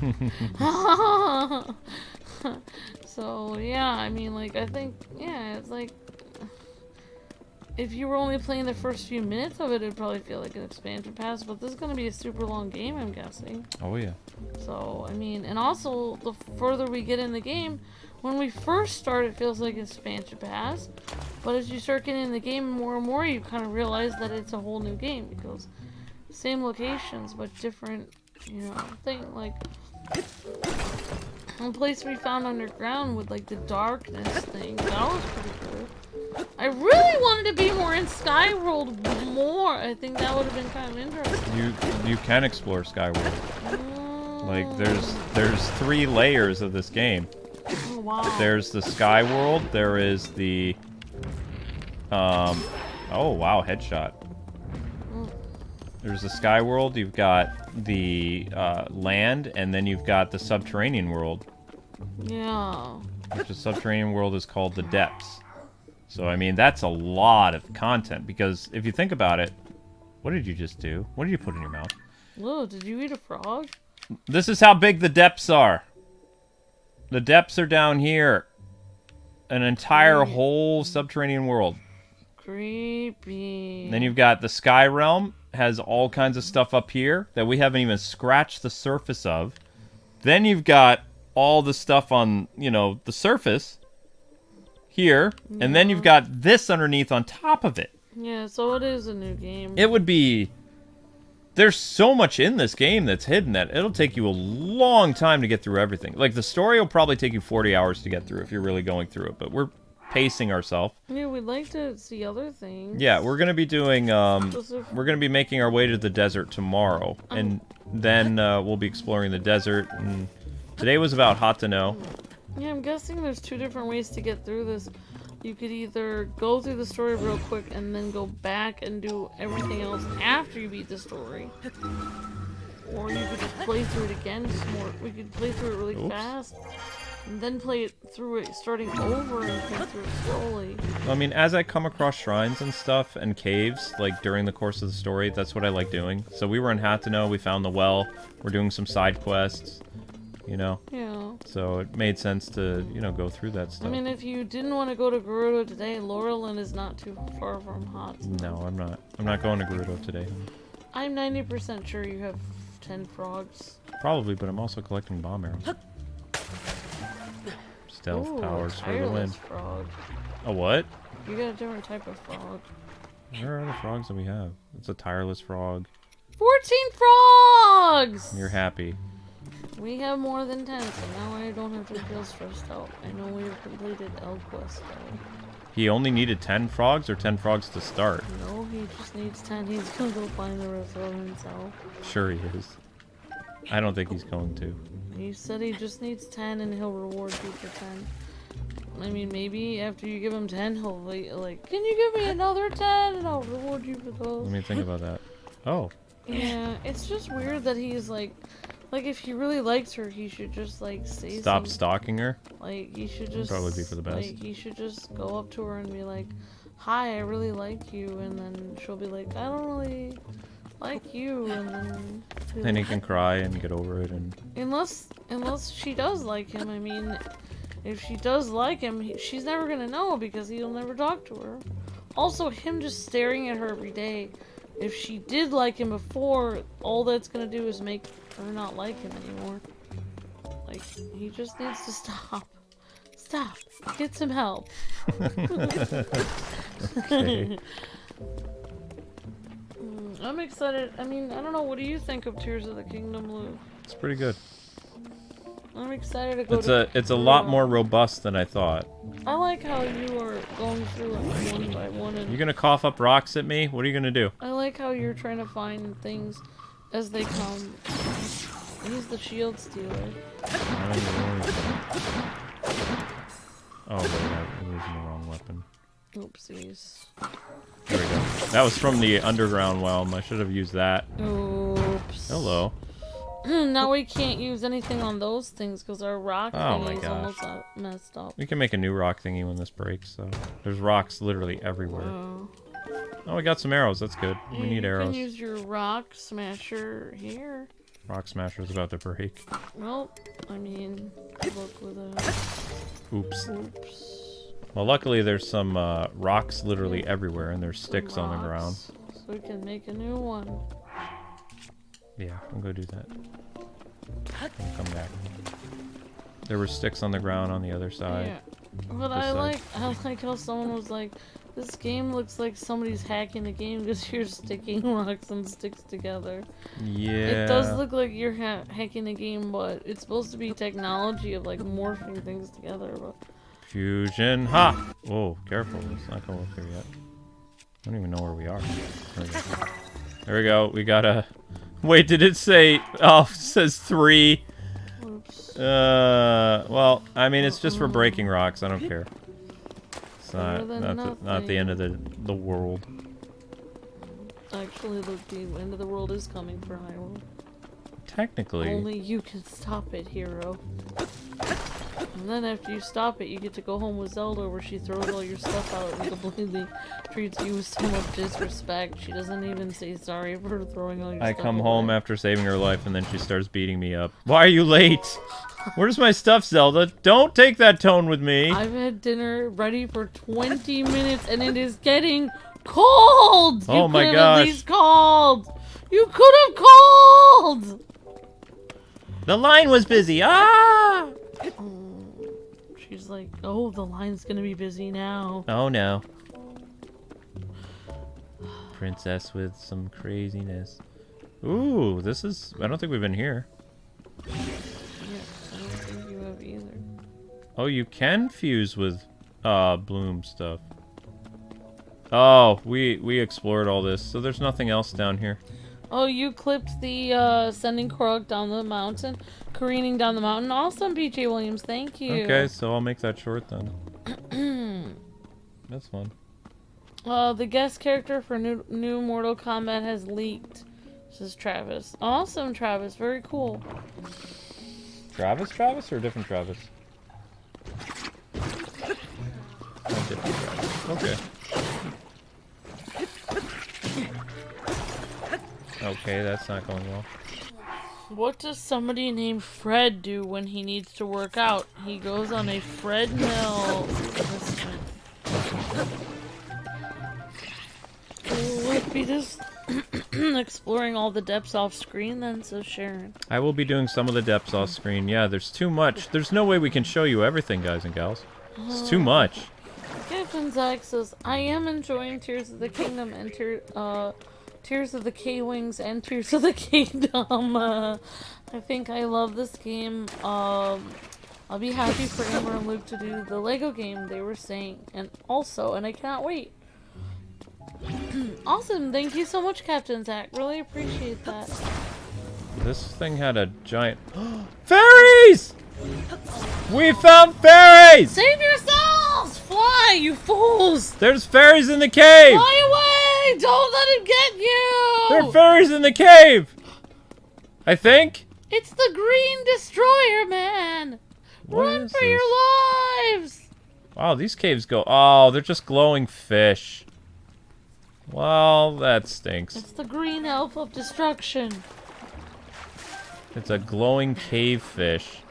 So, yeah, I mean, like, I think, yeah, it's like, if you were only playing the first few minutes of it, it'd probably feel like an expansion pass, but this is going to be a super long game, I'm guessing. Oh, yeah. So, I mean, and also, the further we get in the game, when we first start, it feels like an expansion pass, but as you start getting in the game more and more, you kind of realize that it's a whole new game, because same locations, but different, you know, thing, like... One place we found underground with like the darkness thing, that was pretty cool. I really wanted to be more in Skyworld more. I think that would have been kind of interesting. You can explore Skyward. Like there's 3 layers of this game. Oh, wow. There's the Skyworld, there is the oh wow, headshot. There's the Sky World, you've got the land, and then you've got the subterranean world. Yeah. Which the subterranean world is called the Depths. So, I mean, that's a lot of content, because if you think about it, what did you just do? What did you put in your mouth? Whoa, did you eat a frog? This is how big the depths are. The depths are down here. An entire whole subterranean world. Creepy. Then you've got the Sky Realm, has all kinds of stuff up here that we haven't even scratched the surface of. Then you've got all the stuff on, you know, the surface here, and then you've got this underneath on top of it. Yeah, so it is a new game. It would be... There's so much in this game that's hidden that it'll take you a long time to get through everything. Like, the story will probably take you 40 hours to get through if you're really going through it, but we're pacing ourselves. Yeah, we'd like to see other things. Yeah, we're gonna be doing, we're gonna be making our way to the desert tomorrow, and then we'll be exploring the desert, and today was about Hateno. Yeah, I'm guessing there's 2 different ways to get through this. You could either go through the story real quick and then go back and do everything else after you beat the story. Or you could just play through it again some more. We could play through it really fast, and then play it through it starting over and play through it slowly. I mean, as I come across shrines and stuff and caves, like during the course of the story, that's what I like doing. So we were in Hateno, we found the well, we're doing some side quests, you know? Yeah. So it made sense to, you know, go through that stuff. I mean, if you didn't want to go to Gerudo today, Laurelin is not too far from Hateno. No, I'm not. I'm not going to Gerudo today. I'm 90% sure you have 10 frogs. Probably, but I'm also collecting bomb arrows. Stealth Ooh, powers for the win. tireless frog. A what? You got a different type of frog. Where are the frogs that we have? It's a tireless frog. 14 frogs! You're happy. We have more than 10, so now I don't have to feel stressed out. I know we've completed Quest though. He only needed 10 frogs or 10 frogs to start? No, he just needs 10. He's gonna go find the rest of them himself. Sure he is. I don't think he's going to. He said he just needs 10 and he'll reward you for 10. I mean, maybe after you give him 10, he'll be like, can you give me another 10 and I'll reward you for those. Let me think about that. Oh. Yeah, it's just weird that he's like if he really likes her, he should just like say Stop some- stalking her? Like, he should just Probably be for the best. Like, he should just go up to her and be like, hi, I really like you, and then she'll be like, I don't really like you, and then be And he like, can cry and get over it and... unless she does like him. I mean, if she does like him, she's never gonna know because he'll never talk to her. Also, him just staring at her every day, if she did like him before, all that's gonna do is make her not like him anymore. Like, he just needs to stop. Stop. Get some help. Okay. I'm excited. I mean, I don't know. What do you think of Tears of the Kingdom, Lou? It's pretty good. I'm excited to go It's a lot more robust than I thought. I like how you are going through like one by one. And You gonna cough up rocks at me? What are you gonna do? I like how you're trying to find things as they come. He's the shield stealer. Oh, wait, I'm using the wrong weapon. Oopsies. There we go. That was from the underground realm. I should have used that. Oops. Hello. Now we can't use anything on those things because our rock Oh my thing is gosh. almost messed up. We can make a new rock thingy when this breaks, so... There's rocks literally everywhere. Oh, we got some arrows. That's good. We need You arrows. can use your rock smasher here. Rock Smasher's about to break. Well, I mean, look with a... Oops. Oops. Well, luckily there's some rocks literally everywhere, and there's sticks on the ground. Rocks, so we can make a new one. Yeah, I'll go do that. I'll come back. There were sticks on the ground on the other side. Yeah. But This I side. like how someone was like, this game looks like somebody's hacking the game because you're sticking rocks and sticks together. Yeah. It does look like you're hacking the game, but it's supposed to be technology of like morphing things together. But Fusion. Ha! Whoa, careful. Let's not go up there yet. I don't even know where we are. There we go. There we go. We gotta... Wait, did it say... Oh, it says 3. oops. Well, I mean, it's just for breaking rocks. I don't care. It's Better than not the end of the world. Actually, look, the end of the world is coming for Hyrule. Technically. Only you can stop it, hero. And then after you stop it, you get to go home with Zelda, where she throws all your stuff out and completely treats you with so much disrespect. She doesn't even say sorry for throwing all your I stuff come away. home after saving her life, and then she starts beating me up. Why are you late? Where's my stuff, Zelda? Don't take that tone with me. I've had dinner ready for 20 minutes, and it is getting cold! Oh my You could have gosh. at least called! You could have called! The line was busy. Ah! She's like, oh, the line's gonna be busy now. Oh no. Princess with some craziness. Ooh, this is... I don't think we've been here. Yeah, I don't think you have either. Oh, you can fuse with bloom stuff. Oh, we explored all this, so there's nothing else down here. Oh, you clipped the sending Korok down the mountain, careening down the mountain. Awesome, PJ Williams, thank you. Okay, so I'll make that short then. That's fun. The guest character for new Mortal Kombat has leaked. This is Travis. Awesome, Travis. Very cool. Travis or a different Travis? Oh, different Travis. Okay. Okay, that's not going well. What does somebody named Fred do when he needs to work out? He goes on a Fred Mill. Would be just exploring all the depths off screen then, so Sharon. I will be doing some of the depths off screen. Yeah, there's too much. There's no way we can show you everything, guys and gals. It's too much. Captain Zach says, I am enjoying Tears of the Kingdom and Tears of the Kwings and Tears of the Kingdom. I think I love this game. I'll be happy for Amber and Luke to do the Lego game they were saying, and I cannot wait. Awesome, thank you so much, Captain Zach. Really appreciate that. This thing had a giant... Fairies! We found fairies! Save yourselves! Fly, you fools! There's fairies in the cave! Fly away! Don't let him get you! There are fairies in the cave! I think? It's the Green Destroyer, man! What Run is for this? your lives! Wow, these caves go... Oh, they're just glowing fish. Well, that stinks. It's the Green Elf of Destruction. It's a glowing cave fish.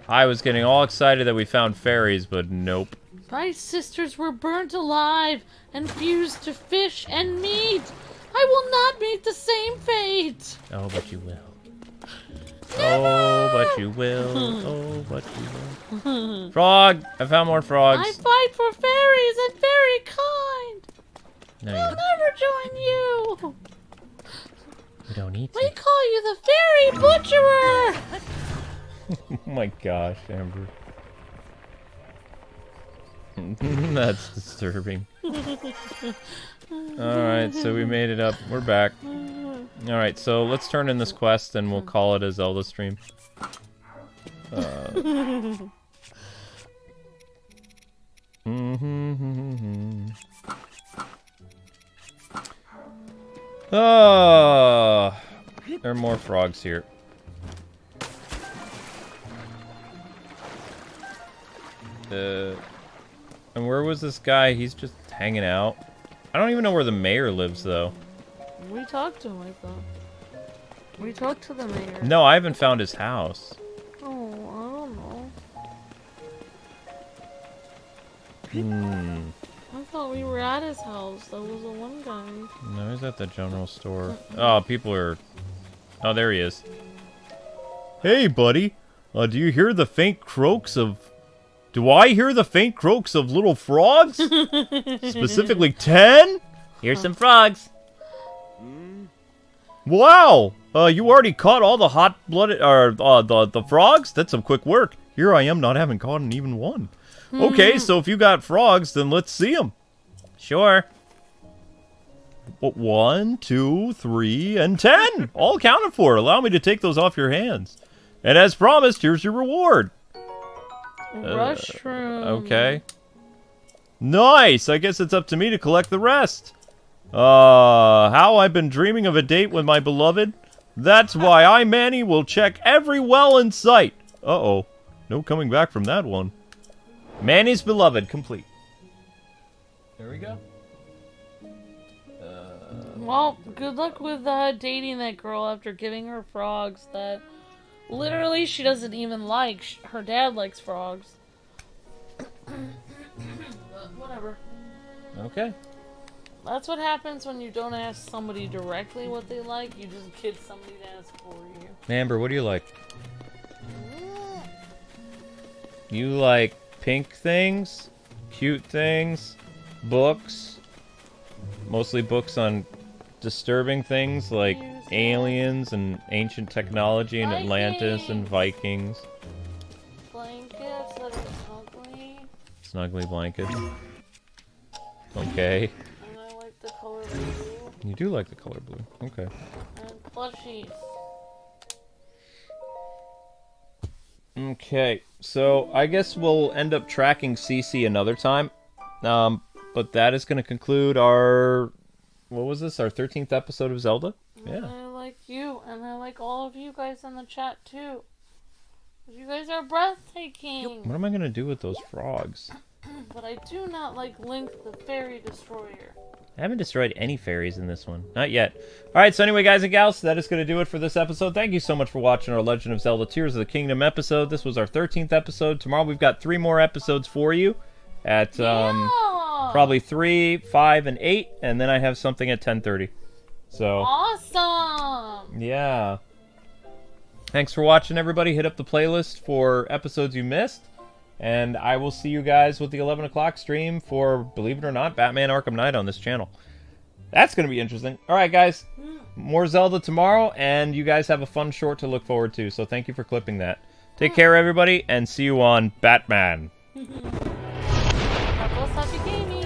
I was getting all excited that we found fairies, but nope. My sisters were burnt alive and fused to fish and meat. I will not meet the same fate. Oh, but you will. Oh, but you will. Oh, but you will. Frog! I found more frogs. I fight for fairies and very kind. No, I'll never join you. you don't need We to. call you the Fairy Butcherer. Oh my gosh, Amber. That's disturbing. Alright, so we made it up. We're back. Alright, so let's turn in this quest and we'll call it a Zelda stream. There are more frogs here. And where was this guy? He's just hanging out. I don't even know where the mayor lives, though. We talked to him, I thought. We talked to the mayor. No, I haven't found his house. Oh, I don't know. I thought we were at his house. That was the one guy. No, he's at the general store. Oh, people are... Oh, there he is. Hey, buddy. Do you hear the faint croaks of... Do I hear the faint croaks of little frogs? Specifically 10? Here's some frogs. Wow! You already caught all the hot-blooded... the frogs? That's some quick work. Here I am not having caught even one. Okay, so if you got frogs, then let's see them. Sure. 1, 2, 3, and 10! All accounted for. Allow me to take those off your hands. And as promised, here's your reward. Mushroom. Okay. Nice! I guess it's up to me to collect the rest. How I've been dreaming of a date with my beloved. That's why I, Manny, will check every well in sight. Uh-oh. No coming back from that one. Manny's Beloved, complete. There we go. Well, good luck with dating that girl after giving her frogs that literally she doesn't even like. Her dad likes frogs. But whatever. Okay. That's what happens when you don't ask somebody directly what they like. You just get somebody to ask for you. Amber, what do you like? You like pink things, cute things, books, mostly books on disturbing things like aliens and ancient technology and Atlantis and Vikings. Blankets that are ugly. Snuggly blankets. Okay. And I like the color blue. You do like the color blue. Okay. And plushies. Okay, so I guess we'll end up tracking Cece another time. But that is going to conclude our... What was this? Our 13th episode of Zelda? And I like you, and I like all of you guys in the chat too. You guys are breathtaking. What am I going to do with those frogs? But I do not like Link the Fairy Destroyer. I haven't destroyed any fairies in this one. Not yet. Alright, so anyway, guys and gals, that is going to do it for this episode. Thank you so much for watching our Legend of Zelda Tears of the Kingdom episode. This was our 13th episode. Tomorrow we've got 3 more episodes for you at probably 3, 5, and 8. And then I have something at 10:30. So Awesome! yeah. Thanks for watching, everybody. Hit up the playlist for episodes you missed. And I will see you guys with the 11 o'clock stream for, believe it or not, Batman Arkham Knight on this channel. That's going to be interesting. Alright, guys. More Zelda tomorrow, and you guys have a fun short to look forward to. So thank you for clipping that. Take care, everybody, and see you on Batman. God bless, happy gaming!